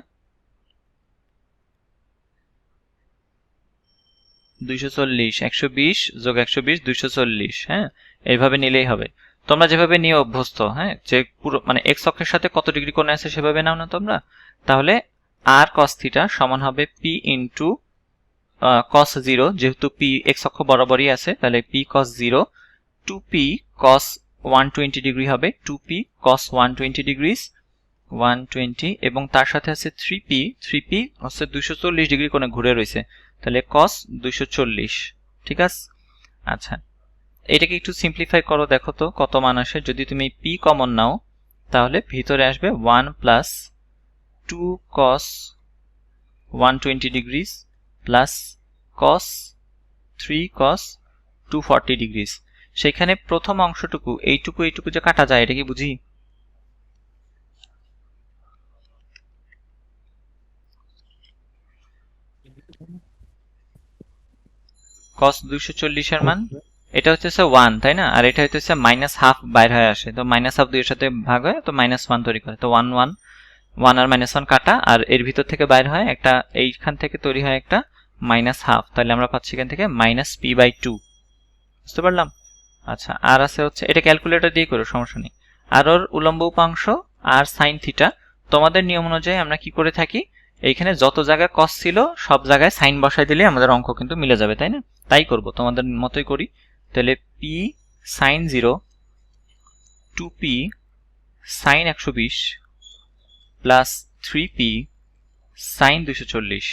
240, 120 যোগ 120 240। হ্যাঁ, এইভাবে নিলেই হবে। তোমরা যেভাবে নিয়ে অভ্যস্ত, হ্যাঁ, যে পুরো মানে এক্স অক্ষের সাথে কত ডিগ্রি কোণে আছে সেভাবে নাও না তোমরা। তাহলে আর cos থিটা সমান হবে P ইন্টু cos 0, যেহেতু P এক্স অক্ষ বরাবরই আছে, তাহলে P cos 0, 2P cos 120 degree হবে, 2P cos 120 ডিগ্রিজ 120 এবং তার সাথে আছে 3p হচ্ছে 240 ডিগ্রি কোণে ঘুরে রয়েছে, তাহলে cos 240। ঠিক আছে, আচ্ছা এটাকে একটু সিম্পলিফাই করো, দেখো তো কত মান আসে। যদি তুমি p কমন নাও তাহলে ভিতরে আসবে 1 plus 2 cos 120 degrees plus cos 3 cos 240 degrees. সেখানে প্রথম অংশটুকু এইটুকু যে কাটা যায়, এটা কি বুঝি? cos 240 এর মান এটা হচ্ছে 1 তাই না, আর এটা হচ্ছে মাইনাস হাফ বাইর হয়ে আসে, তো মাইনাস হাফ দুইয়ের সাথে ভাগ হয় তো -1 তৈরি করে, তো 1 1 1 আর -1 কাটা, আর এর ভিতর থেকে বাইর হয় একটা, এইখান থেকে তৈরি হয় একটা মাইনাস হাফ, তাহলে আমরা পাচ্ছি এখান থেকে -p/2। বুঝতে পারলাম? আচ্ছা আর আছে হচ্ছে, এটা ক্যালকুলেটর দিয়ে করো সমস্যা নেই। আর ওর উলম্ব উপাংশ আর সাইন থিটা, তোমাদের নিয়ম অনুযায়ী আমরা কি করে থাকি, এইখানে যত জায়গায় cos ছিল সব জায়গায় সাইন বসাই দিলে আমাদের অঙ্ক কিন্তু মিলে যাবে, তাই না? তাই করব, তোমাদের মতোই করি। তাহলে p sin 0 2p sin 120 plus 3p sin 240।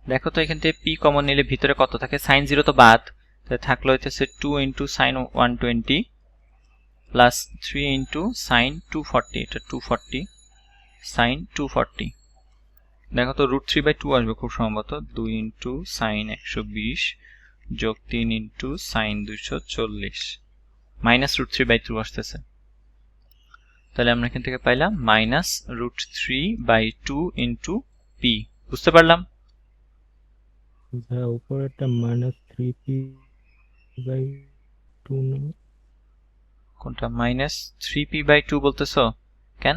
দেখো তো এখান থেকে p কমন নিলে ভিতরে কত থাকে, sin 0 তো বাদ, তাহলে থাকলো হইতেছে 2 × sin 120 প্লাস 3 × sin 240, এটা 240 sin 240। দেখো তো √3/2 আসবে খুব সম্ভবত, 2 × sin 120 যোগ 3 × sin 240 মাইনাস √3/2 আসতেছে। তাহলে আমরা এখান থেকে পাইলাম -√3/2 × p। বুঝতে পারলাম? ভাইয়া উপরেরটা -3p/2 না? কোনটা -3p/2 বলতেছো কেন?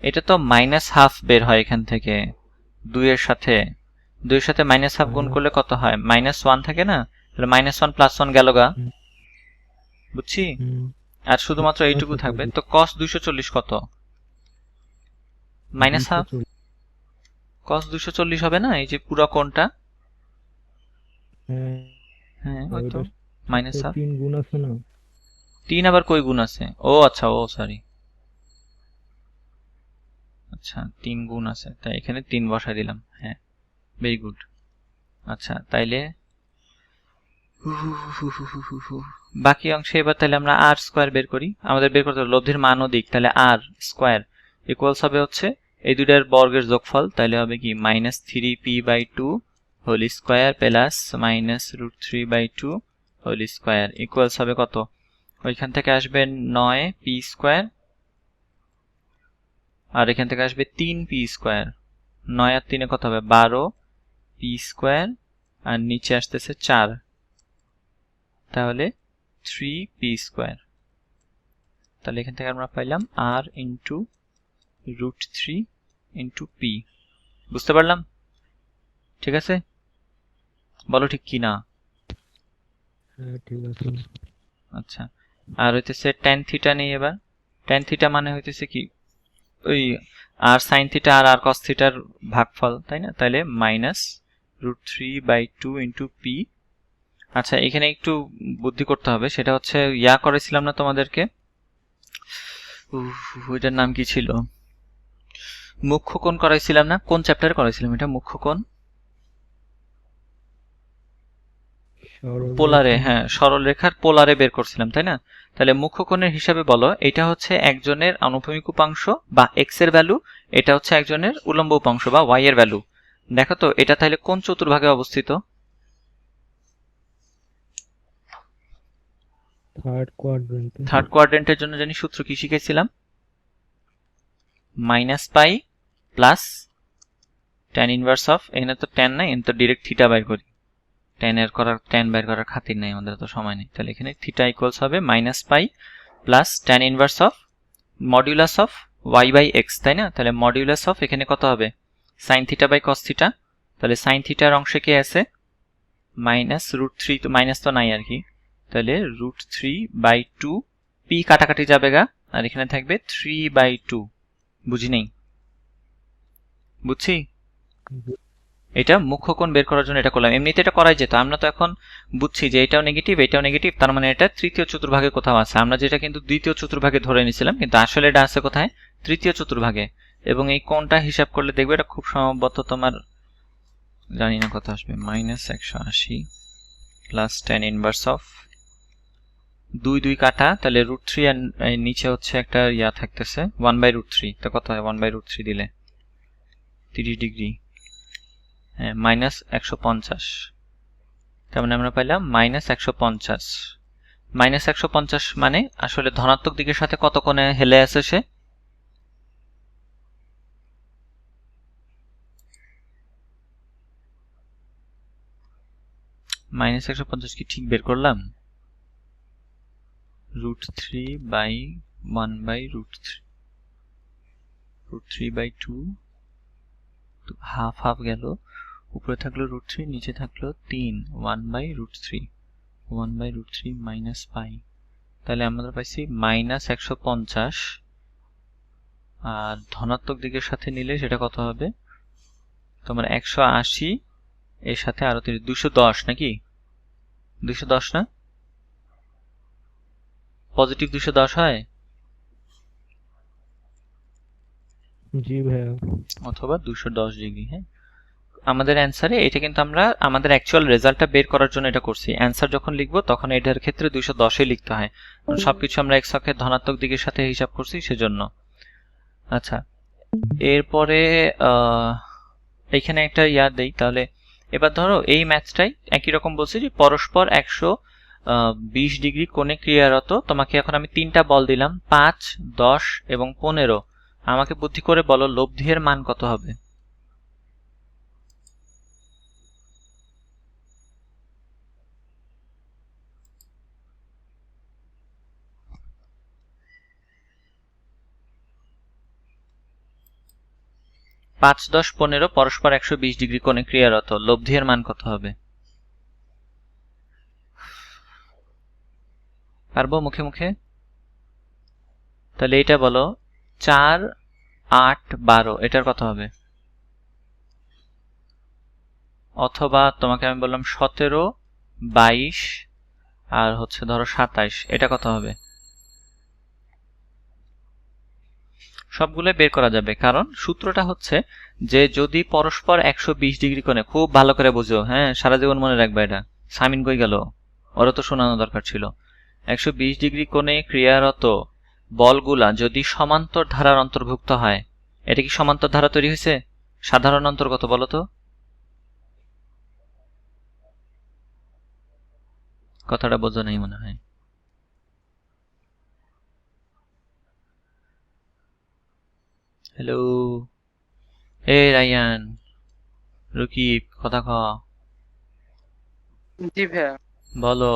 এটা তো মাইনাস হাফ বের হয় এখান থেকে, 2 এর সাথে মাইনাস হাফ গুণ করলে কত হয়, -1 থাকে না, তাহলে -1 + 1 গেল গা, হুম। বুঝছি? হুম, আর শুধুমাত্র এইটুকু থাকবে, তো cos 240 কত, মাইনাস হাফ, 240 cos 240 হবে না, এই যে পুরো কোণটা, হ্যাঁ, হ্যাঁ ওই তো ওইটার মাইনাস সাথে হাফ। 3 গুণ আছে না? 3 আবার কই গুণ আছে, ও আচ্ছা, ও সরি, আচ্ছা 3 গুণ আছে, তাই এখানে 3 বসাই দিলাম, হ্যাঁ ভেরি গুড। আচ্ছা তাইলে বাকি অংশে এবার তাহলে আমরা r স্কয়ার বের করি, আমাদের বের করতে হবে লব্ধির মান ও দিক, তাহলে r স্কয়ার ইকুয়ালস হবে হচ্ছে এই দুইটার বর্গের যোগফল, তাহলে হবে কি -3p/2 whole square plus -√3/2 whole square equals হবে কত, ওইখান থেকে আসবে 9p² আর এখান থেকে আসবে 3p², 9 আর 3 কত হবে 12p² আর নিচে আসতেছে 4, তাহলে 3p²। তাহলে এখান থেকে আমরা পাইলাম r × √3 × p। বুঝতে পারলাম? ঠিক আছে, বলো ঠিক কি না? হ্যাঁ ঠিক আছে। আচ্ছা আর হইতেছে tan থিটা নেই এবার, tan থিটা মানে হইতেছে কি, ওই আর sin থিটা আর r cos থিটার ভাগফল, তাই না? তাহলে -√3/2 × p। আচ্ছা এখানে একটু বুদ্ধি করতে হবে, সেটা হচ্ছে ইয়া করেছিলাম না তোমাদেরকে, ওইটার নাম কি ছিল, মুখ্য কোণ করাইছিলাম না, কোন চ্যাপ্টারে করাইছিলাম এটা, মুখ্য কোণ পোলারে, হ্যাঁ সরলরেখার পোলারে বের করছিলাম তাই না? তাহলে মুখ্য কোণের হিসাবে বলো, এটা হচ্ছে একজনের আনুভূমিক উপাংশ বা x এর ভ্যালু, এটা হচ্ছে একজনের উলম্ব উপাংশ বা y এর ভ্যালু। দেখো তো এটা তাহলে কোন চতুর্ভাগে অবস্থিত? থার্ড কোয়াড্রেন্টের জন্য জানি সূত্র কি শিখেছিলাম, -π প্লাস tan ইনভার্স অফ, এখানে তো tan নাই, এখানে তো ডিরেক্ট থিটা বাইর করি, tan বের করার খাতির নাই, আমাদের তো সময় নেই, তাহলে এখানে থিটা ইকুয়ালস হবে -π plus tan inverse of modulus of y/x, তাই না? তাহলে মডিউলাস অফ এখানে কত হবে, sin θ/cos θ, তাহলে sin থিটার অংশে কি আছে -√3, তো মাইনাস তো নাই আর কি, তাহলে √3/2 p কাটাকাটি যাবে গা, আর এখানে থাকবে 3/2। বুঝি নেই? বুঝছি? এটা মুখ্য কোণ বের করার জন্য এটা করলাম। এমনিতে এটা করাই যেত, আমরা তো এখন বুঝছি যে এটাও নেগেটিভ এটাও নেগেটিভ, তার মানে এটা তৃতীয় চতুর্ভাগে কোথাও আছে। আমরা যেটা কিন্তু দ্বিতীয় চতুর্ভাগে ধরে নিয়েছিলাম, কিন্তু আসলে এটা আছে কোথায়? তৃতীয় চতুর্ভাগে। এবং এই কোণটা হিসাব করলে দেখবে এটা খুব সম্ভবত তোমার, জানি না কত আসবে, -180 প্লাস tan ইনভার্স অফ 2 কাটা, তাহলে √3 আর নিচে হচ্ছে একটা ইয়া থাকতেছে 1/√3। তো কত হয় 1/√3 দিলে? 30 ডিগ্রি, হ্যাঁ -150। তার মানে আমরা পাইলাম -150। -150 মানে আসলে ধনাত্মক দিকের সাথে কত কোণে হেলে আছে সে? -150 কি ঠিক বের করলাম? √3/1/√3, √3/2, হাফ হাফ গেল, উপরে থাকলো √3 নিচে থাকলো 3, 1/√3, 1/√3 মাইনাস পাই। তাহলে আমরা পাইছি -150, আর ধনাত্মক দিকের সাথে নিলে সেটা কত হবে তোমার? 180 এর সাথে আরো 210 নাকি? 210 না? পজিটিভ 210 হয়, জি ভাইয়া। অথবা 210 ডিগ্রি। হ্যাঁ, আমাদের অ্যান্সারে এটা কিন্তু আমরা আমাদের অ্যাকচুয়াল রেজাল্টটা বের করার জন্য এটা করছি। অ্যান্সার যখন লিখবো তখন এটার ক্ষেত্রে 210 লিখতে হয়, কারণ সবকিছু আমরা এক্স অক্ষের ধনাত্মক দিকের সাথে হিসাব করছি সেজন্য। আচ্ছা, এরপরে এইখানে একটা ইয়া দেই তাহলে। এবার ধরো এই ম্যাথটাই একই রকম বলছি যে পরস্পর 120 ডিগ্রি কোণে ক্রিয়ারত। তোমাকে এখন আমি 3টা বল দিলাম, 5, 10 এবং 15। আমাকে বুদ্ধি করে বলো লব্ধি এর মান কত হবে? পাঁচ, 10, 15 পরস্পর 120 ডিগ্রি কোণে ক্রিয়ারত, লব্ধি এর মান কত হবে? পারবো মুখে মুখে? তাহলে এটা বলো 4, 8, 12 এটার কত হবে? অথবা তোমাকে আমি বললাম 17, 22 আর হচ্ছে ধরো 27, এটা কত হবে? সবগুলো বের করা যাবে, কারণ সূত্রটা হচ্ছে যে যদি পরস্পর 120 ডিগ্রি কোণে, খুব ভালো করে বুঝো, হ্যাঁ সারা জীবন মনে রাখবে এটা। সামিন কই গেল? ওরা তো শোনানো দরকার ছিল। 120 ডিগ্রি কোণে ক্রিয়ারত বলগুলা যদি সমান্তর ধারার অন্তর্ভুক্ত হয়, এটা কি সমান্তর ধারা তৈরি হয়েছে? সাধারণ অন্তর কত বলো তো? কথাটা বোঝো নাই মনে হয়। হ্যালো, এই রায়ান, রকিব, কথা ক, জি ভাইয়া। বলো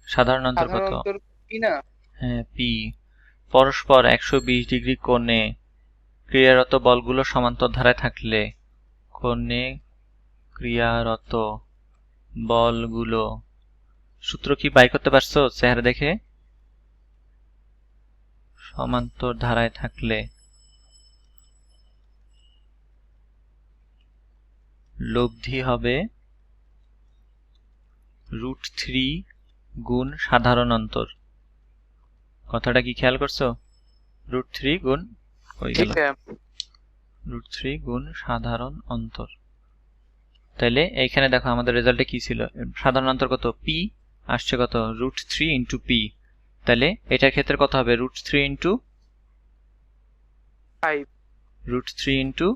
সাধারণ অন্তর সাধারণ কত? অন্তর কি না? হ্যাঁ পি। পরস্পর 120 ডিগ্রি কোণে ক্রিয়ারত বলগুলো সমান্তর ধারায় থাকলে কোণে ক্রিয়ারত বলগুলো, সূত্র কি বাই করতে পারছো চেহারা দেখে? সমান্তর ধারায় থাকলে লব্ধি হবে √3 গুণ সাধারণ অন্তর। কথাটা কি খেয়াল করছো? √3 গুণ কই জি গেল? ভাইয়া। √3 গুণ সাধারণ অন্তর। তাহলে এইখানে দেখো আমাদের রেজাল্টে কি ছিল? সাধারণ অন্তর কত? পি আসছে কত? √3 ইন্টু পি। তাহলে এটার ক্ষেত্রে কত হবে? √3 ইন্টু 5, √3 ইন্টু,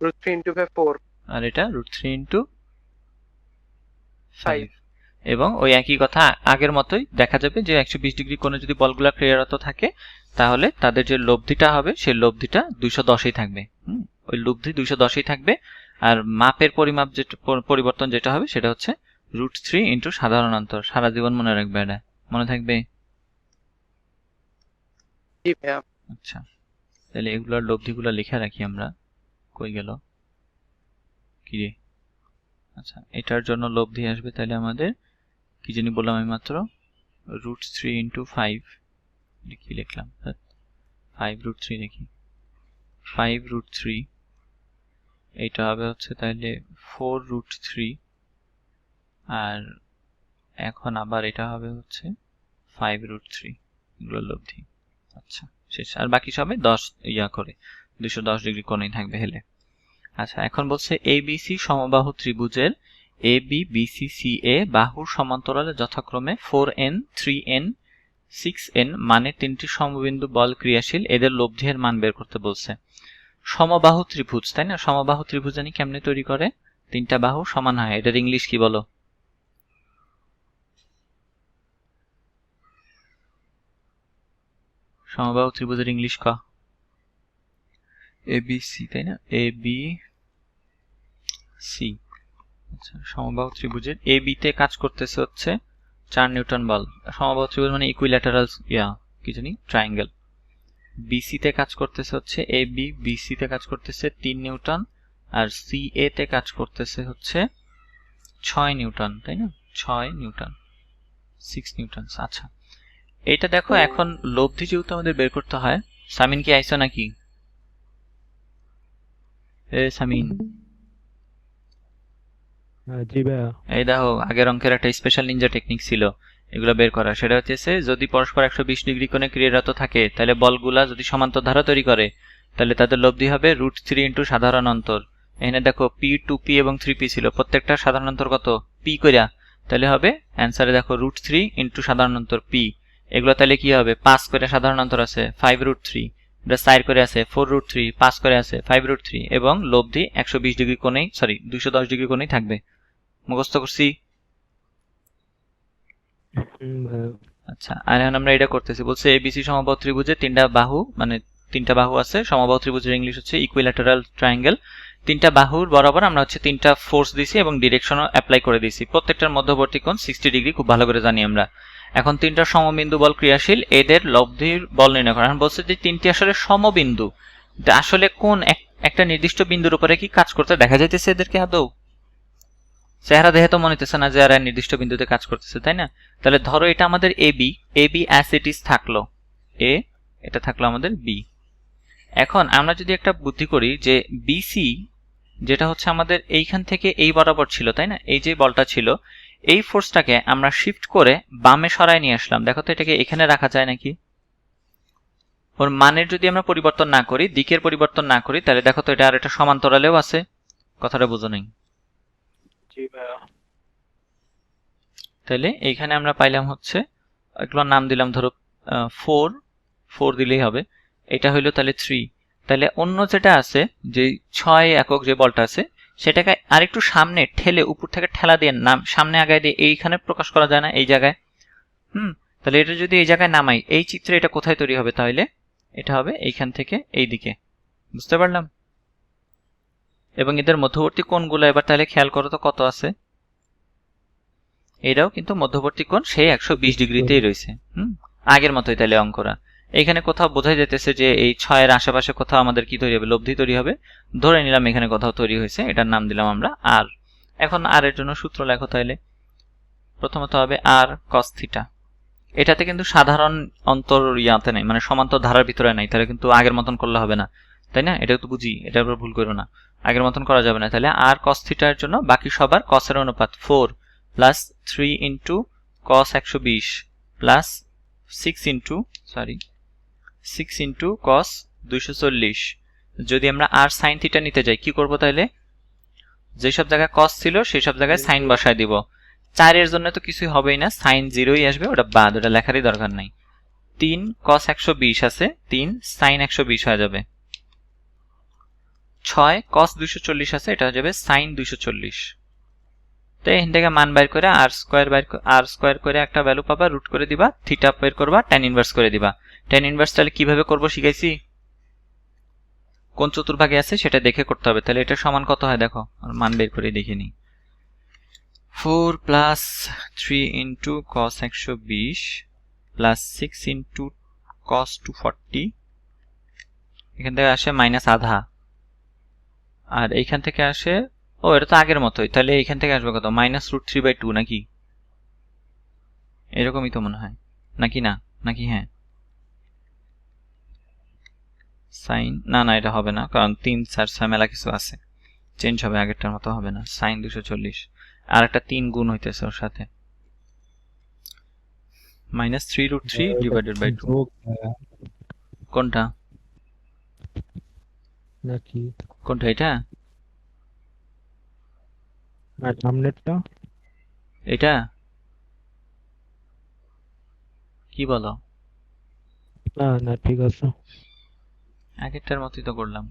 √3 ইন্টু 4, আর এটা √3 ইন্টু 5। 5। এবং ওই একই কথা আগের মতোই দেখা যাবে যে 120 ডিগ্রি কোণে যদি বলগুলা ক্রিয়ারত থাকে তাহলে তাদের যে লব্ধিটা হবে সেই লব্ধিটা 210ই থাকবে। ওই লব্ধি 210ই থাকবে। আর মাপের পরিমাপ যেটা পরিবর্তন যেটা হবে সেটা হচ্ছে √3 ইন্টু সাধারণ অন্তর। সারা জীবন মনে রাখবে, এটা মনে থাকবে। জি ভাইয়া। আচ্ছা, তাহলে এগুলোর লব্ধিগুলো লিখে রাখি আমরা। কই গেল কি রে? আচ্ছা, এটার জন্য লব্ধি আসবে তাহলে আমাদের কি জানি বললাম আমি মাত্র, √3 ইন্টু 5, কি লিখলাম? 5 √3 দেখি, 5 √3 এইটা হবে হচ্ছে তাহলে 4√3 আর এখন আবার এটা হবে হচ্ছে 5√3 এগুলো লব্ধি। আচ্ছা শেষ, আর বাকি সবে 10 ইয়া করে 210 ডিগ্রি কোণেই থাকবে হেলে। আচ্ছা এখন বলছে ABC সমবাহু ত্রিভুজের AB BC CA বাহুর সমান্তরালে যথাক্রমে 4n 3n 6n মানে তিনটি সমবিন্দু বল ক্রিয়াশীল, এদের লব্ধির মান বের করতে বলছে। সমবাহু ত্রিভুজ, তাই না? সমবাহু ত্রিভুজ জানি কেমনে তৈরি করে, তিনটা বাহু সমান হয়। এটার ইংলিশ কি বলো? সমবাহু ত্রিভুজের ইংলিশ ক? ABC, তাই না? ABC। আচ্ছা সমবাহু ত্রিভুজের AB তে কাজ করতেছে হচ্ছে 4 নিউটন বল। সমবাহু ত্রিভুজ মানে ইকুইল্যাটারাল কি জানি ট্রায়াঙ্গেল। BC তে কাজ করতেছে হচ্ছে AB BC তে কাজ করতেছে 3 নিউটন আর CA তে কাজ করতেছে হচ্ছে 6 নিউটন, তাই না? 6 নিউটন 6 নিউটন। আচ্ছা এটা দেখো, এখন লব্ধি যেহেতু আমাদের বের করতে হয়, সামিন কি আইছো নাকি? সামিন জি ভাইয়া। এই দেখো আগের অঙ্কের একটা স্পেশাল নিনজা টেকনিক ছিল এগুলো বের করা। সেটা হচ্ছে যদি পরস্পর 120 ডিগ্রি কোণে ক্রিয়ারত থাকে তাহলে বলগুলা যদি সমান্তর ধারা তৈরি করে তাহলে তাদের লব্ধি হবে √3 ইন্টু সাধারণ অন্তর। এখানে দেখো P 2P এবং 3P ছিল, প্রত্যেকটা সাধারণ অন্তর কত? P কইরা, তাহলে হবে অ্যান্সারে দেখো √3 ইন্টু সাধারণ অন্তর P। এগুলো তাহলে কি হবে? 5 করে সাধারণ অন্তর আছে 5√3, এটা 4 করে আছে 4√3, 5 করে আছে 5√3 এবং লব্ধি 120 ডিগ্রি কোণেই 210 ডিগ্রি কোণেই থাকবে। মুখস্থ করছি? ভাইয়া। আচ্ছা আর এখন আমরা এটা করতেছি, বলছে ABC সমবাহু ত্রিভুজে তিনটা বাহু মানে তিনটা বাহু আছে। সমবাহু ত্রিভুজের ইংলিশ হচ্ছে ইকুইল্যাটারাল ট্রায়াঙ্গেল। তিনটা বাহুর বরাবর আমরা হচ্ছে তিনটা ফোর্স দিছি এবং ডিরেকশনও অ্যাপ্লাই করে দিছি। প্রত্যেকটার মধ্যবর্তী কোণ 60 ডিগ্রি, খুব ভালো করে জানি আমরা। এখন তিনটা সমবিন্দু বল ক্রিয়াশীল, এদের লব্ধির বল নির্ণয় করা। এখন বলছে যে তিনটি আসলে সমবিন্দু, আসলে কোন একটা নির্দিষ্ট বিন্দুর উপরে কি কাজ করতে দেখা যাইতেছে এদেরকে আদৌ? চেহারা দেখে তো মনে হচ্ছে না যে এরা নির্দিষ্ট বিন্দুতে কাজ করতেছে, তাই না? তাহলে ধরো এটা আমাদের AB অ্যাজ ইট ইজ থাকলো A, এটা থাকলো আমাদের B। এখন আমরা যদি একটা বুদ্ধি করি যে BC যেটা হচ্ছে আমাদের এইখান থেকে এই বরাবর ছিল, তাই না? এই যে বলটা ছিল, এই ফোর্সটাকে আমরা শিফট করে বামে সরায় নিয়ে আসলাম। দেখো তো এটাকে এখানে রাখা যায় নাকি? ওর মানের যদি আমরা পরিবর্তন না করি, দিকের পরিবর্তন না করি, তাহলে দেখো তো এটা আর এটা সমান্তরালেও আছে। কথাটা বুঝো নাই? জি ভাইয়া। তাহলে এইখানে আমরা পাইলাম হচ্ছে, এগুলোর নাম দিলাম ধরো 4 দিলেই হবে। এটা হইলো তাহলে 3। তাহলে অন্য যেটা আছে যে 6 একক যে বলটা আছে সেটাকে আরেকটু সামনে ঠেলে, উপর থেকে ঠেলা দিয়ে নাম সামনে আগায় দিয়ে এইখানে প্রকাশ করা যায় না এই জায়গায়? তাহলে এটা যদি এই জায়গায় নামাই, এই চিত্রে এটা কোথায় তৈরি হবে? তাহলে এটা হবে এইখান থেকে এই দিকে। বুঝতে পারলাম? এবং এদের মধ্যবর্তী কোণগুলো এবার তাহলে খেয়াল করো তো কত আছে। এটাও কিন্তু মধ্যবর্তী কোণ সেই 120 ডিগ্রিতেই রয়েছে। আগের মতোই তাহলে অঙ্করা। এইখানে কোথাও বোঝাই যেতেছে যে এই 6 এর আশেপাশে কোথাও আমাদের কি তৈরি হবে? লব্ধি তৈরি হবে। ধরে নিলাম এখানে কোথাও তৈরি হয়েছে, এটার নাম দিলাম আমরা আর। এখন আর এর জন্য সূত্র লেখো তাহলে। প্রথমত হবে আর cos থিটা। এটাতে কিন্তু সাধারণ অন্তর ইয়াতে নাই, মানে সমান্তর ধারার ভিতরে নাই, তাহলে কিন্তু আগের মতন করলে হবে না, তাই না? এটা তো বুঝি, এটার উপর ভুল করো না, আগের মতন করা যাবে না। তাহলে আর cos থিটার জন্য বাকি সবার cos এর অনুপাত 4 plus 3 into cos 120 plus 6 into cos 240। যদি আমরা আর সাইন থিটা নিতে যাই কি করব? তাহলে যেসব জায়গায় cos ছিল সেই সব জায়গায় সাইন বসায় দিব। 4 এর জন্য তো কিছুই হবেই না, সাইন 0ই আসবে, ওটা বাদ, ওটা লেখারই দরকার নাই। 3 cos 120 আছে, 3 sin 120 হয়ে যাবে। 6 cos 240 আছে, এটা হয়ে যাবে sin 240। তো এখান থেকে মান বাইর করে আর স্কয়ার করে একটা ভ্যালু পাবা, রুট করে দিবা, থিটা বের করবা, tan ইনভার্স করে দিবা। tan ইনভার্স তাহলে কিভাবে করব শিখাইছি? কোন চতুর্ভাগে আছে সেটা দেখে করতে হবে। তাহলে এটা সমান কত হয় দেখো, মান বের করে দেখে নিই। 4 plus 3 into cos 120 plus 6 into cos 240, এখান থেকে আসে মাইনাস আধা, আর এইখান থেকে আসে, ও এটা তো আগের মতোই, তাহলে এইখান থেকে আসবে কত? -√3/2 নাকি? এরকমই তো মনে হয়, নাকি না? নাকি হ্যাঁ সাইন, না এটা হবে না, কারণ 3 4 ঝামেলা কিছু আছে। চেঞ্জ হবে, আগেরটার মতো হবে না। সাইন 240 আর একটা 3 গুণ হইতেছে ওর সাথে, -3√3 ডিভাইডেড বাই 2। যোগ কোনটা নাকি কোনটা এটা আর সামনেরটা? এটা কি বলো? না না, ঠিক আছে। আগেরটার মতোই তো করলাম।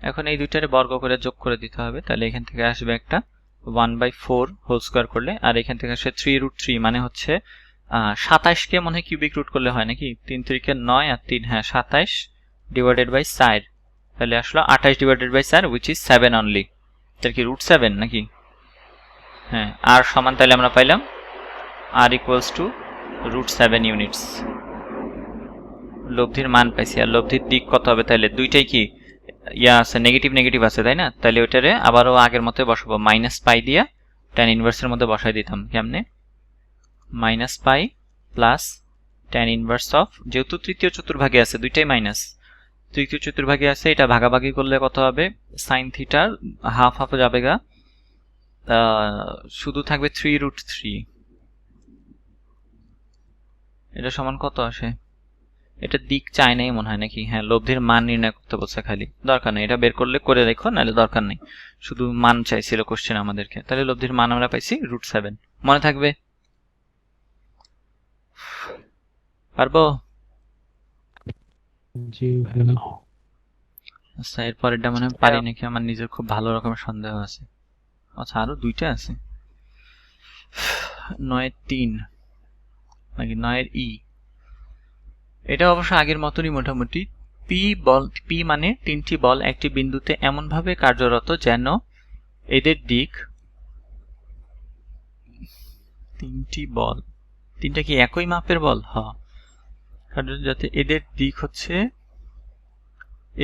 এখন এই দুইটারে বর্গ করে যোগ করে দিতে হবে, তাহলে এখান থেকে আসবে একটা 1/4 হোল স্কোয়ার করলে, আর এখান থেকে আসবে 3√3, মানে হচ্ছে 27 কে মনে হয় কিউবিক রুট করলে হয় নাকি, 3 3 9 আর 3, হ্যাঁ 27 ডিভাইডেড বাই 4, তাহলে আসলো 28 divided by 4 which is 7 only. তাহলে কি √7 নাকি? হ্যাঁ, আর সমান তাহলে আমরা পাইলাম r ইকুয়ালস টু √7 ইউনিটস। লব্ধির মান পাইছি, আর লব্ধির দিক কত হবে? তাহলে দুইটাই কি ইয়া আছে, নেগেটিভ নেগেটিভ আছে তাই না? তাহলে ওইটারে আবারও আগের মতো বসাবো, -π দিয়া tan ইনভার্সের মধ্যে বসাই দিতাম। কেমনে? -π প্লাস tan ইনভার্স অফ, যেহেতু তৃতীয় চতুর্ভাগে আছে দুইটাই মাইনাস, তৃতীয় চতুর্ভাগে আছে, এটা ভাগাভাগি করলে কত হবে? সাইন থিটার হাফ হাফ যাবে গা, শুধু থাকবে 3√3। এটা সমান কত আসে? এটা দিক চাই নাই মনে হয় নাকি? হ্যাঁ, লব্ধির মান নির্ণয় করতে বলছে খালি, দরকার নেই, এটা বের করলে করে রেখো, নাহলে দরকার নেই, শুধু মান চাইছিল কোশ্চেন আমাদেরকে। তাহলে লব্ধির মান আমরা পাইছি √7, মনে থাকবে? পারবো? জি ভাইয়া। আচ্ছা, এরপরেরটা মনে হয় পারি নাকি, আমার নিজের খুব ভালো রকমের সন্দেহ আছে। আচ্ছা, আরো দুইটা আছে, 9-3 নাকি 9 এটা অবশ্য আগের মতনই মোটামুটি। পি মানে তিনটি বল একটি বিন্দুতে এমন ভাবে কার্যরত যেন এদের দিক, তিনটি বল, তিনটা কি একই মাপের বল? যাতে এদের দিক হচ্ছে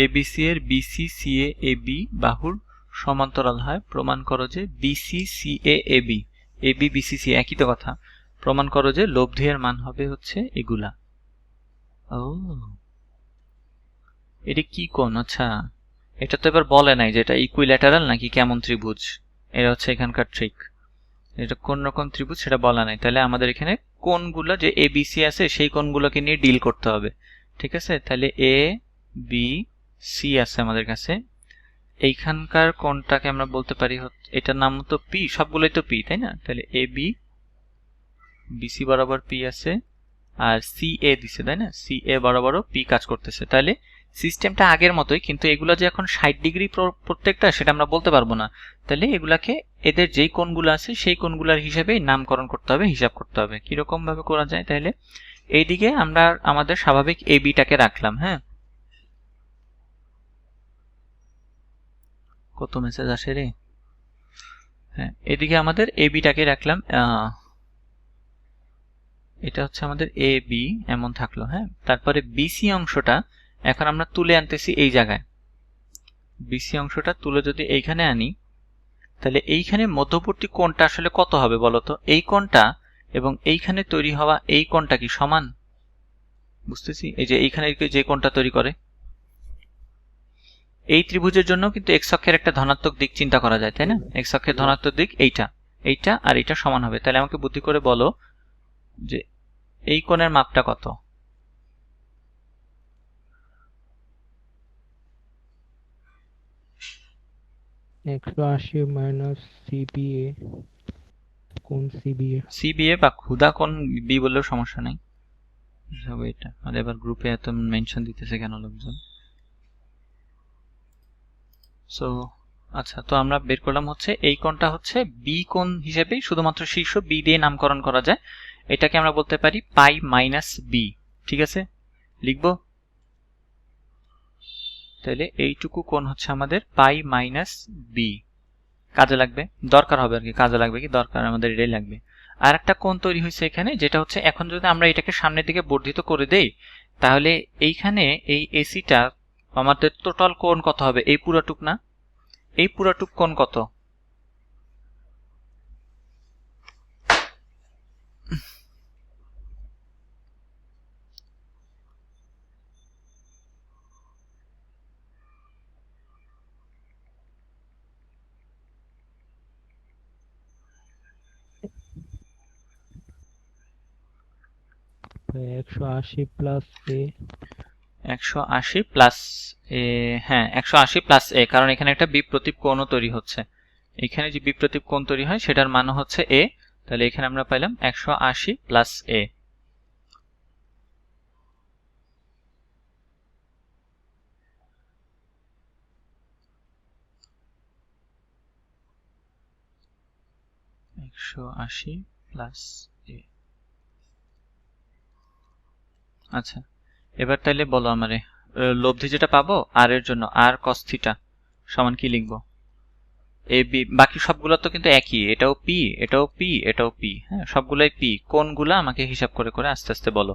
এবিসি এর বিসি সিএ এবি বাহুর সমান্তরাল হয়। প্রমাণ করো যে BC CA AB, AB BC C একই তো কথা। প্রমাণ করো যে লব্ধি এর মান হবে হচ্ছে এগুলা। ও, এটা কি কোণ? আচ্ছা, এটা তো এবার বলে নাই যে এটা ইকুইল্যাটারাল নাকি কেমন ত্রিভুজ, এটা হচ্ছে এখানকার ট্রিক। এটা কোন রকম ত্রিভুজ সেটা বলা নাই, তাহলে আমাদের এখানে কোণগুলো যে এ বি সি আছে সেই কোণগুলোকে নিয়ে ডিল করতে হবে। ঠিক আছে, তাহলে এ বি সি আছে আমাদের কাছে, এইখানকার কোণটাকে আমরা বলতে পারি, এটার নাম তো পি, সবগুলোই তো পি তাই না? তাহলে এ বি, বিসি বরাবর পি আছে, আর সি এ দিছে তাই না? সি এ বরাবরও পি কাজ করতেছে। তাহলে সিস্টেমটা আগের মতোই, কিন্তু এগুলো যে এখন 60 ডিগ্রি প্রত্যেকটা সেটা আমরা বলতে পারবো না। তাহলে এগুলাকে এদের যেই কোণগুলো আছে সেই কোণগুলোর হিসেবে নামকরণ করতে হবে, হিসাব করতে হবে। কিরকম ভাবে করা যায়? তাহলে এইদিকে আমরা আমাদের স্বাভাবিক এ বিটাকে রাখলাম। হ্যাঁ, কত মেসেজ আসে রে। হ্যাঁ, এদিকে আমাদের এ বিটাকে রাখলাম, এটা হচ্ছে আমাদের এ বি এমন থাকলো। হ্যাঁ, তারপরে বিসি অংশটা এখন আমরা তুলে আনতেছি এই জায়গায়। বিসি অংশটা তুলে যদি এইখানে আনি, তাহলে এইখানে মধ্যবর্তী কোণটা আসলে কত হবে বলতো? এই কোণটা এবং এইখানে তৈরি হওয়া এই কোণটা কি সমান? বুঝতেছি, এই যে এইখানে যে কোণটা তৈরি করে, এই ত্রিভুজের জন্য কিন্তু এক্স অক্ষের একটা ধনাত্মক দিক চিন্তা করা যায় তাই না? এক্স অক্ষের ধনাত্মক দিক এইটা, এইটা আর এইটা সমান হবে। তাহলে আমাকে বুদ্ধি করে বলো যে এই কোণের মাপটা কত? 180 মাইনাস সিবিএ। কোন সিবিএ? সিবিএ বা ক্ষুধা কোণ বি বললেও সমস্যা নাই, এটা। আর এবার গ্রুপে এত মেনশন দিতেছে কেন লোকজন? সো আচ্ছা, তো আমরা বের করলাম হচ্ছে এই কোণটা হচ্ছে বি কোণ হিসেবে, শুধুমাত্র শীর্ষ বি দিয়ে নামকরণ করা যায়। এটাকে আমরা বলতে পারি পাই মাইনাস বি। ঠিক আছে, লিখবো। তাহলে এইটুকু কোণ হচ্ছে আমাদের পাই মাইনাস বি। কাজে লাগবে, দরকার হবে আর কি, কাজে লাগবে কি দরকার, আমাদের এটাই লাগবে। আর একটা কোণ তৈরি হয়েছে এখানে, যেটা হচ্ছে এখন যদি আমরা এটাকে সামনের দিকে বর্ধিত করে দেই, তাহলে এইখানে এই এসিটা আমাদের টোটাল কোণ কত হবে? এই পুরাটুক না, এই পুরাটুক কোণ কত? 180 প্লাস এ 180 প্লাস এ, হ্যাঁ 180 প্লাস এ, কারণ এখানে একটা বিপ্রতীপ কোণও তৈরি হচ্ছে। এখানে যে বিপ্রতীপ কোণ তৈরি হয় সেটার মান হচ্ছে এ, তাহলে এখানে আমরা পাইলাম 180 প্লাস এ। আচ্ছা, এবার তাইলে বলো আমারে লব্ধি যেটা পাবো আর এর জন্য আর cos থিটা সমান কি লিখবো? এ বি, বাকি সবগুলো তো কিন্তু একই, এটাও পি, এটাও পি, এটাও পি, হ্যাঁ সবগুলাই পি। কোনগুলো আমাকে হিসাব করে করে আস্তে আস্তে বলো।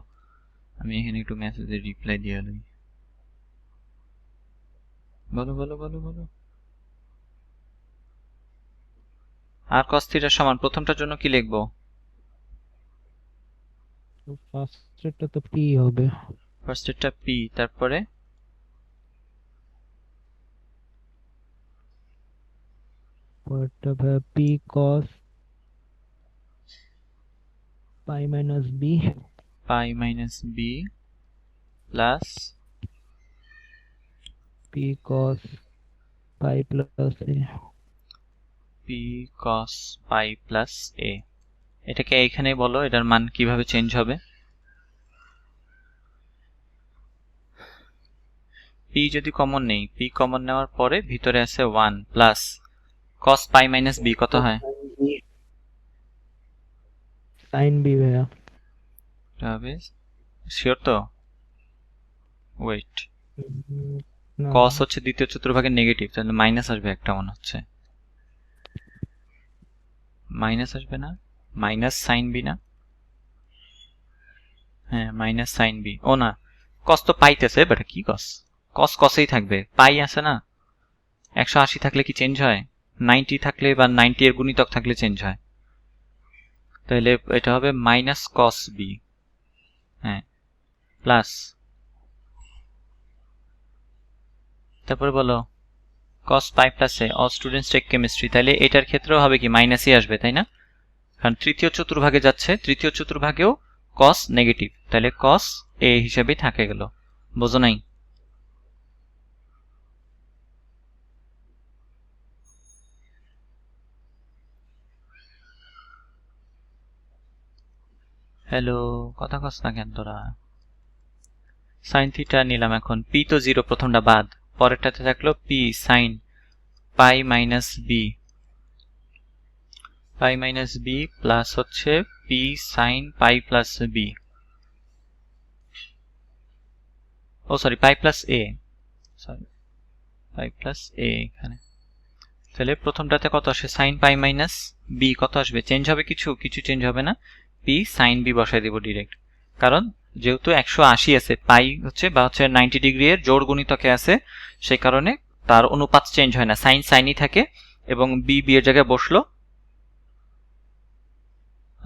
আমি এখানে একটু মেসেজে রিপ্লাই দিয়ে লই। বলো বলো বলো বলো। আর cos থিটা সমান প্রথমটার জন্য কি লিখবো? ফার্স্টেরটা তো পি হবে, ফার্স্টেরটা পি, তারপরে পরেরটা ভাইয়া পি কস পাই minus b pi minus b plus P কস পাই প্লাস এ। পি cos পাই প্লাস এ। এটাকে এইখানেই বলো, এটার মান কিভাবে চেঞ্জ হবে। পি যদি কমন নেই, পি কমন নেওয়ার পরে ভিতরে আছে 1 প্লাস cos পাই মাইনাস বি কত হয়? সাইন বি ভাইয়া। এটা হবে, শিওর তো? ওয়েট, না, cos হচ্ছে দ্বিতীয় চতুর্ভাগের নেগেটিভ, তাহলে মাইনাস আসবে একটা মনে হচ্ছে। মাইনাস আসবে না? মাইনাস সাইন বি না? হ্যাঁ মাইনাস সাইন বি। ও না, cos তো পাইতেছে, বাট কি cos? cos cosই থাকবে, পাই আছে না। 180 থাকলে কি চেঞ্জ হয়? 90 থাকলে বা 90 এর গুণিতক থাকলে চেঞ্জ হয়। তাহলে এটা হবে মাইনাস cos বি, হ্যাঁ প্লাস, তারপরে বলো cos পাই প্লাস এ। অল স্টুডেন্টস টেক কেমিস্ট্রি, তাহলে এটার ক্ষেত্রেও হবে কি মাইনাসই আসবে, তাই না? কারণ তৃতীয় চতুর্ভাগে যাচ্ছে, তৃতীয় চতুর্ভাগেও cos নেগেটিভ, তাহলে cos এ হিসেবেই থাকে গেল। বোঝো নাই? হ্যালো, কথা কস না কেন তোরা? সাইন থিটা নিলাম, এখন পি তো 0, প্রথমটা বাদ, পরেরটাতে থাকলো p sine pi minus b, pi minus b plus হচ্ছে p sine pi plus b, ও sorry pi plus a, sorry pi plus a এখানে। তাহলে প্রথমটাতে কত আসে? সাইন পাই মাইনাস বি কত আসবে? চেঞ্জ হবে কিছু? কিছু চেঞ্জ হবে না, পি সাইন বি বসাই দেব ডিরেক্ট। কারণ যেহেতু 180 আছে, পাই হচ্ছে বা হচ্ছে 90 ডিগ্রি এর জোড় গুণিতকে আছে, সেই কারণে তার অনুপাত চেঞ্জ হয় না, সাইন সাইনই থাকে, এবং বি বি এর জায়গায় বসলো।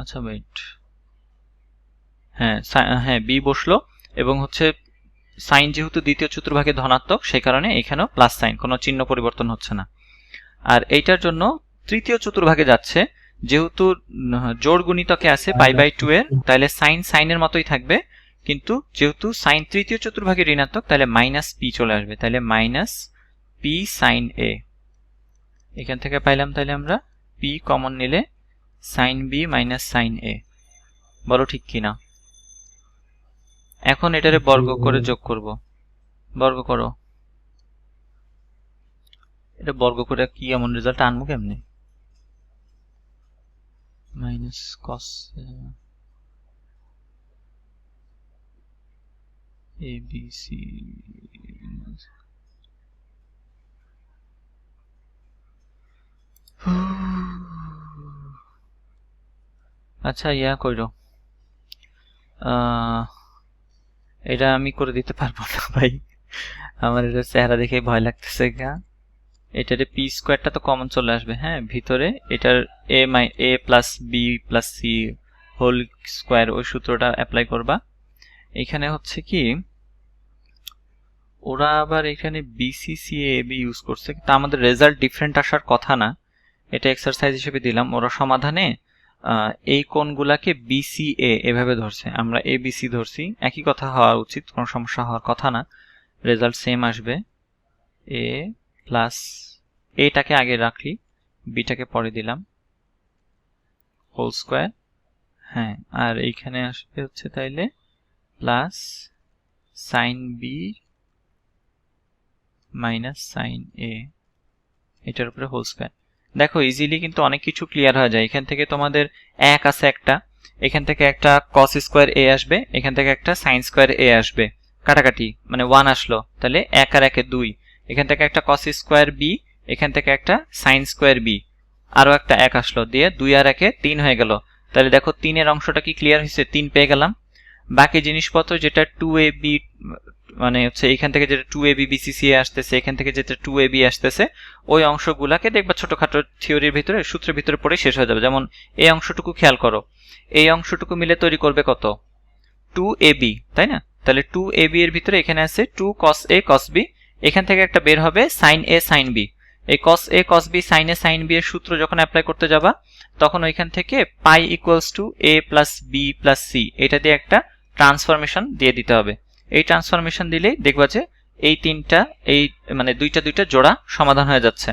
আচ্ছা ওয়েট, হ্যাঁ হ্যাঁ বি বসলো, এবং হচ্ছে সাইন যেহেতু দ্বিতীয় চতুর্ভাগে ধনাত্মক, সেই কারণে এখানেও প্লাস সাইন, কোনো চিহ্ন পরিবর্তন হচ্ছে না। আর এইটার জন্য তৃতীয় চতুর্ভাগে যাচ্ছে, যেহেতু জোড় গুণিতকে আছে পাই বাই 2 এর, তাহলে সাইন সাইনের মতোই থাকবে, কিন্তু যেহেতু সাইন তৃতীয় চতুর্ভাগে ঋণাত্মক, তাহলে মাইনাস পি চলে আসবে, তাহলে মাইনাস পি সাইন এ। এখান থেকে পাইলাম তাহলে আমরা পি কমন নিলে সাইন বি মাইনাস সাইন এ। বলো ঠিক কিনা? এখন এটারে বর্গ করে যোগ করব। বর্গ করো, এটা বর্গ করে কি এমন রেজাল্ট আনবো কেমনে? Minus cos A B C, আচ্ছা ইয়া কইরো, এটা আমি করে দিতে পারবো না ভাই, আমার এটা চেহারা দেখে ভয় লাগতেছে গা। এটারে পি স্কোয়ারটা তো কমন চলে আসবে, হ্যাঁ ভিতরে এটার a plus B plus C whole square, ওই সূত্রটা অ্যাপ্লাই করবা। এখানে হচ্ছে কি ওরা আবার এখানে বিসিসি এ বি ইউজ করছে, তা আমাদের রেজাল্ট ডিফারেন্ট আসার কথা না, এটা এক্সারসাইজ হিসেবে দিলাম। ওরা সমাধানে এই কোণগুলাকে বিসিএ এভাবে ধরছে, আমরা এ বিসি ধরছি, একই কথা হওয়া উচিত, কোনো সমস্যা হওয়ার কথা না, রেজাল্ট সেম আসবে। এ প্লাস এটাকে আগে রাখি, বিটাকে পরে দিলাম, হোল স্কোয়ার। হ্যাঁ, আর এইখানে আসবে হচ্ছে তাইলে plus sine b minus sine a, এটার উপরে হোল স্কোয়ার। দেখো ইজিলি কিন্তু অনেক কিছু ক্লিয়ার হয়ে যায়। এখান থেকে তোমাদের এক আছে একটা, এখান থেকে একটা কস স্কোয়ার এ আসবে, এখান থেকে একটা সাইন স্কোয়ার এ আসবে, কাটাকাটি মানে 1 আসলো, তাহলে 1 আর 1 এ 2, এখান থেকে একটা কস স্কোয়ার বি, এখান থেকে একটা সাইন স্কোয়ার বি, আরো একটা 1 আসলো, দিয়ে 2 আর 1 এ 3 হয়ে গেল। তাহলে দেখো 3 এর অংশটা কি ক্লিয়ার হয়েছে, 3 পেয়ে গেলাম। বাকি জিনিসপত্র যেটা 2ab মানে হচ্ছে এখান থেকে যেটা 2ab bcca আসতেছে, এখান থেকে যেটা 2ab আসতেছে, ওই অংশগুলাকে দেখবা ছোটখাটো থিওরির ভিতরে সূত্রের ভিতরে পড়ে শেষ হয়ে যাবে। যেমন এই অংশটুকু খেয়াল করো, এই অংশটুকু মিলে তৈরি করবে কত, 2ab, তাই না? তাহলে 2ab এর ভিতরে এখানে আছে 2 cos a cos b, এখান থেকে একটা বের হবে sin a sin b। এই cos a cos b sin a sin b এর সূত্র যখন অ্যাপ্লাই করতে যাবা, তখন ওইখান থেকে pi equals to a plus b plus c, এটা দিয়ে একটা ট্রান্সফরমেশন দিয়ে দিতে হবে। এই ট্রান্সফরমেশন দিলেই দেখবা যে এই তিনটা, এই মানে দুইটা জোড়া সমাধান হয়ে যাচ্ছে।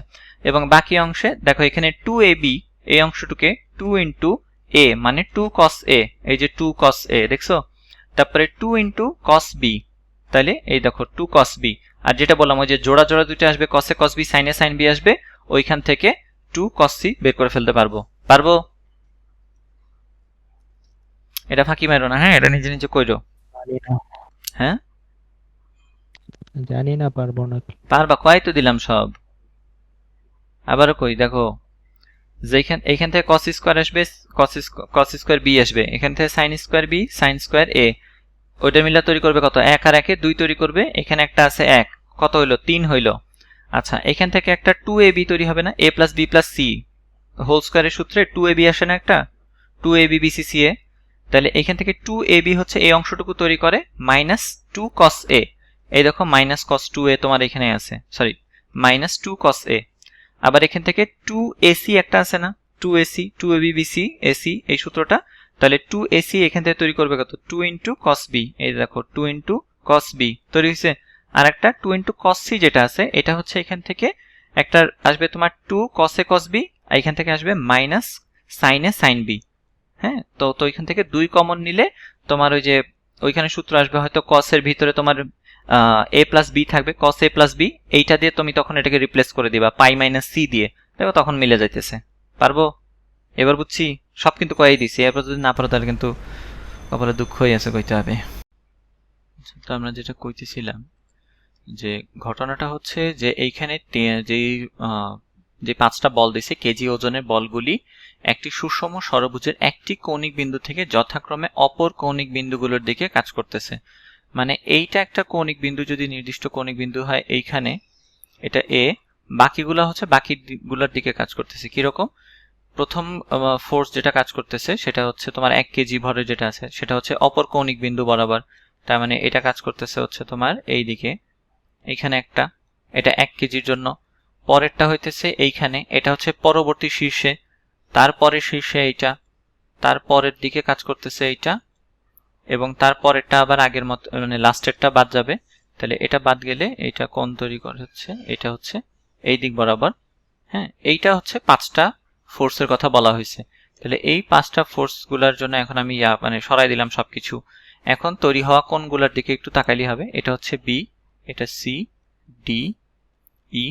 এবং বাকি অংশে দেখো এখানে 2ab, এই অংশটুকে 2 ইন্টু a মানে 2 cos a, এই যে 2 cos a দেখছো, তারপরে 2 ইন্টু cos b, তাহলে এই দেখো 2 cos b, আর যেটা বললাম ওই যে জোড়া জোড়া দুইটা আসবে, cos a cos b sin a sin b আসবে, ওইখান থেকে 2 cos c বের করে ফেলতে পারবো। এটা ফাঁকি মারো না, হ্যাঁ, এটা নিজে নিজে কইরো। জানি না, হ্যাঁ জানি না পারবো না। পারবা, কয় তো দিলাম সব। আবারও কই, দেখো এইখান থেকে cos স্কোয়ার আসবে, cos স্কোয়ার বি আসবে, এখান থেকে sin square b sin square a, ওইটা মিলা তৈরি করবে কত, 1 আর 1 এ 2 তৈরি করবে, এখানে একটা আছে 1, কত হইলো 3 হইলো। আচ্ছা, এখান থেকে একটা 2ab তৈরি হবে না, a plus B plus C whole স্কোয়ারের সূত্রে 2ab আসে না একটা, 2ab bcca, তাহলে এখান থেকে 2ab হচ্ছে এই অংশটুকু তৈরি করে মাইনাস 2 cos a, এই দেখো মাইনাস cos 2a তোমার এখানে আছে, সরি মাইনাস 2 cos a। আবার এখান থেকে 2ac একটা আছে না, 2ac 2ab bc ac এই সূত্রটা, তাহলে 2ac এখান থেকে তৈরি করবে কত, 2 ইন্টু cos b, এই দেখো 2 ইন্টু cos b তৈরি হয়েছে। আর একটা 2 ইন্টু cos c যেটা আছে, এটা হচ্ছে এখান থেকে একটা আসবে তোমার 2 cos a cos b, আর এখান থেকে আসবে minus sin a sin b। হ্যাঁ, তো এখান থেকে 2 কমন নিলে তোমার ওই যে ওইখানে সূত্র আসবে হয়তো cos এর ভিতরে তোমার a প্লাস বি থাকবে, cos a প্লাস বি, এইটা দিয়ে তুমি তখন এটাকে রিপ্লেস করে দিবা পাই মাইনাস সি দিয়ে, দেখো তখন মিলে যাইতেছে। পারবো? এবার বুঝছি, সব কিন্তু কয়েই দিছি, এরপর যদি না পারো তাহলে কিন্তু কপালে দুঃখ হয়ে আছে কইতে হবে। তো আমরা যেটা কইতেছিলাম যে ঘটনাটা হচ্ছে যে এইখানে যে 5টা বল দিছে কেজি ওজনের বলগুলি একটি সুষম ষড়ভুজের একটি কৌণিক বিন্দু থেকে যথাক্রমে অপর কৌণিক বিন্দুগুলোর দিকে কাজ করতেছে। মানে এইটা একটা কৌণিক বিন্দু, যদি নির্দিষ্ট কৌণিক বিন্দু হয় এইখানে, এটা এ, বাকিগুলা হচ্ছে বাকিগুলোর দিকে কাজ করতেছে। কিরকম, প্রথম ফোর্স যেটা কাজ করতেছে সেটা হচ্ছে তোমার 1 কেজি ভরের যেটা আছে সেটা হচ্ছে অপর কৌণিক বিন্দু বরাবর, তার মানে এটা কাজ করতেছে হচ্ছে তোমার এই দিকে, এইখানে একটা, এটা 1 কেজির জন্য। পরেরটা হইতেছে এইখানে, এটা হচ্ছে পরবর্তী শীর্ষে, তারপরের শীর্ষে এইটা, তারপরের দিকে কাজ করতেছে এইটা, এবং তারপরেরটা আবার আগের মতো মানে লাস্টেরটা বাদ যাবে, তাহলে এটা বাদ গেলে এইটা কোণ তৈরি করে হচ্ছে, এটা হচ্ছে এই দিক বরাবর। হ্যাঁ, এইটা হচ্ছে 5টা ফোর্সের কথা বলা হয়েছে। তাহলে এই 5টা ফোর্স গুলার জন্য এখন আমি মানে সরাই দিলাম সবকিছু। এখন তৈরি হওয়া কোণগুলোর দিকে একটু তাকাইলে হবে, এটা হচ্ছে বি, এটা সি, ডি, ই,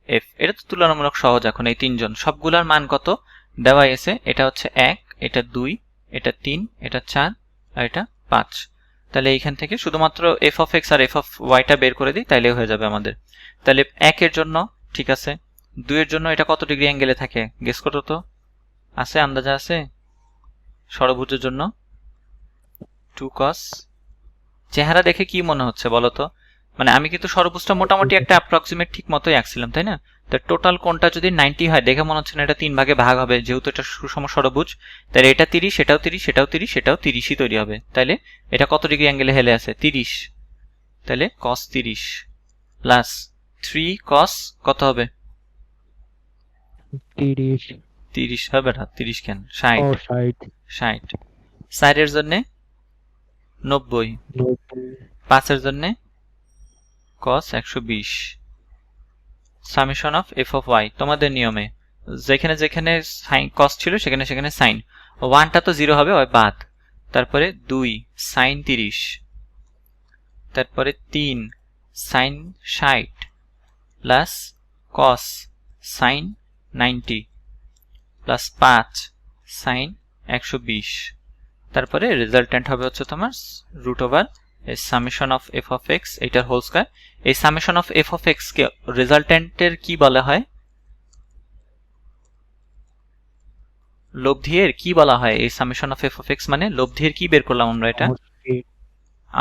এফ। এটা তো তুলনামূলক সহজ। এখন এই তিনজন সবগুলার মান কত দেওয়া আছে, এটা হচ্ছে 1, এটা 2, এটা 3, এটা 4, আর এটা 5। তাহলে এইখান থেকে শুধুমাত্র এফ অফ এক্স আর এফ অফ ওয়াইটা বের করে দিই, তাইলে হয়ে যাবে আমাদের। তাহলে 1 এর জন্য ঠিক আছে, 2 এর জন্য এটা কত ডিগ্রি অ্যাঙ্গেলে থাকে গেস করো তো, আছে আন্দাজা আছে? ষড়ভুজের জন্য 2 cos, চেহারা দেখে কি মনে হচ্ছে বলো তো, মানে আমি কিন্তু ষড়ভুজটা মোটামুটি একটা অ্যাপ্রক্সিমেট ঠিক মতোই আঁকছিলাম, তাই না? তো টোটাল কোণটা যদি 90 হয়, দেখে মনে হচ্ছে না এটা 3 ভাগে ভাগ হবে, যেহেতু এটা সুষম ষড়ভুজ, তাহলে এটা 30, সেটাও 30, সেটাও 30, সেটাও 30ই তৈরি হবে। তাহলে এটা কত ডিগ্রি অ্যাঙ্গেলে হেলে আছে, 30, তাহলে cos 30 প্লাস 3 cos কত হবে, 30 30 হবে না, 30 কেন, 60 ও 60 60। 4 এর জন্য 90, 90 5 এর জন্য cos 120। Summation of F of Y তোমাদের নিয়মে যেখানে যেখানে সাইন cos ছিল সেখানে সেখানে সাইন, 1টা তো 0 হবে, ওই বাদ। তারপরে 2 সাইন 30, তারপরে 3 sine 60 plus cos sine 90 plus 5 sine 120। তারপরে রেজাল্টেন্ট হবে হচ্ছে তোমার root over summation of F of x, এইটার হোল স্কয়ার। এই summation of F of x কে রেজাল্টেন্টের কি বলা হয়, লব্ধির কি বলা হয়? এই summation of F of x মানে লব্ধির কি বের করলাম আমরা, এটা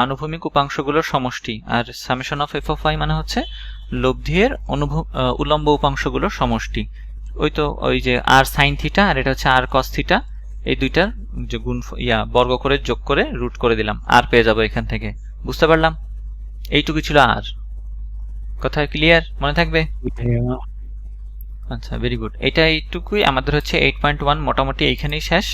আনুভূমিক উপাংশগুলোর সমষ্টি। আর summation of F of y মানে হচ্ছে লব্ধির উলম্ব উপাংশগুলোর সমষ্টি। ওই তো ওই যে আর সাইন থিটা আর এটা হচ্ছে আর কস থিটা, এই দুইটার যে গুণ বর্গ করে যোগ করে রুট করে দিলাম, আর পেয়ে যাবো এখান থেকে। বুঝতে পারলাম? এইটুকু ছিল আর। কথা ক্লিয়ার? মনে থাকবে? আচ্ছা, ভেরি গুড। এটা এইটুকুই আমাদের হচ্ছে 8.1 মোটামুটি এইখানেই শেষ।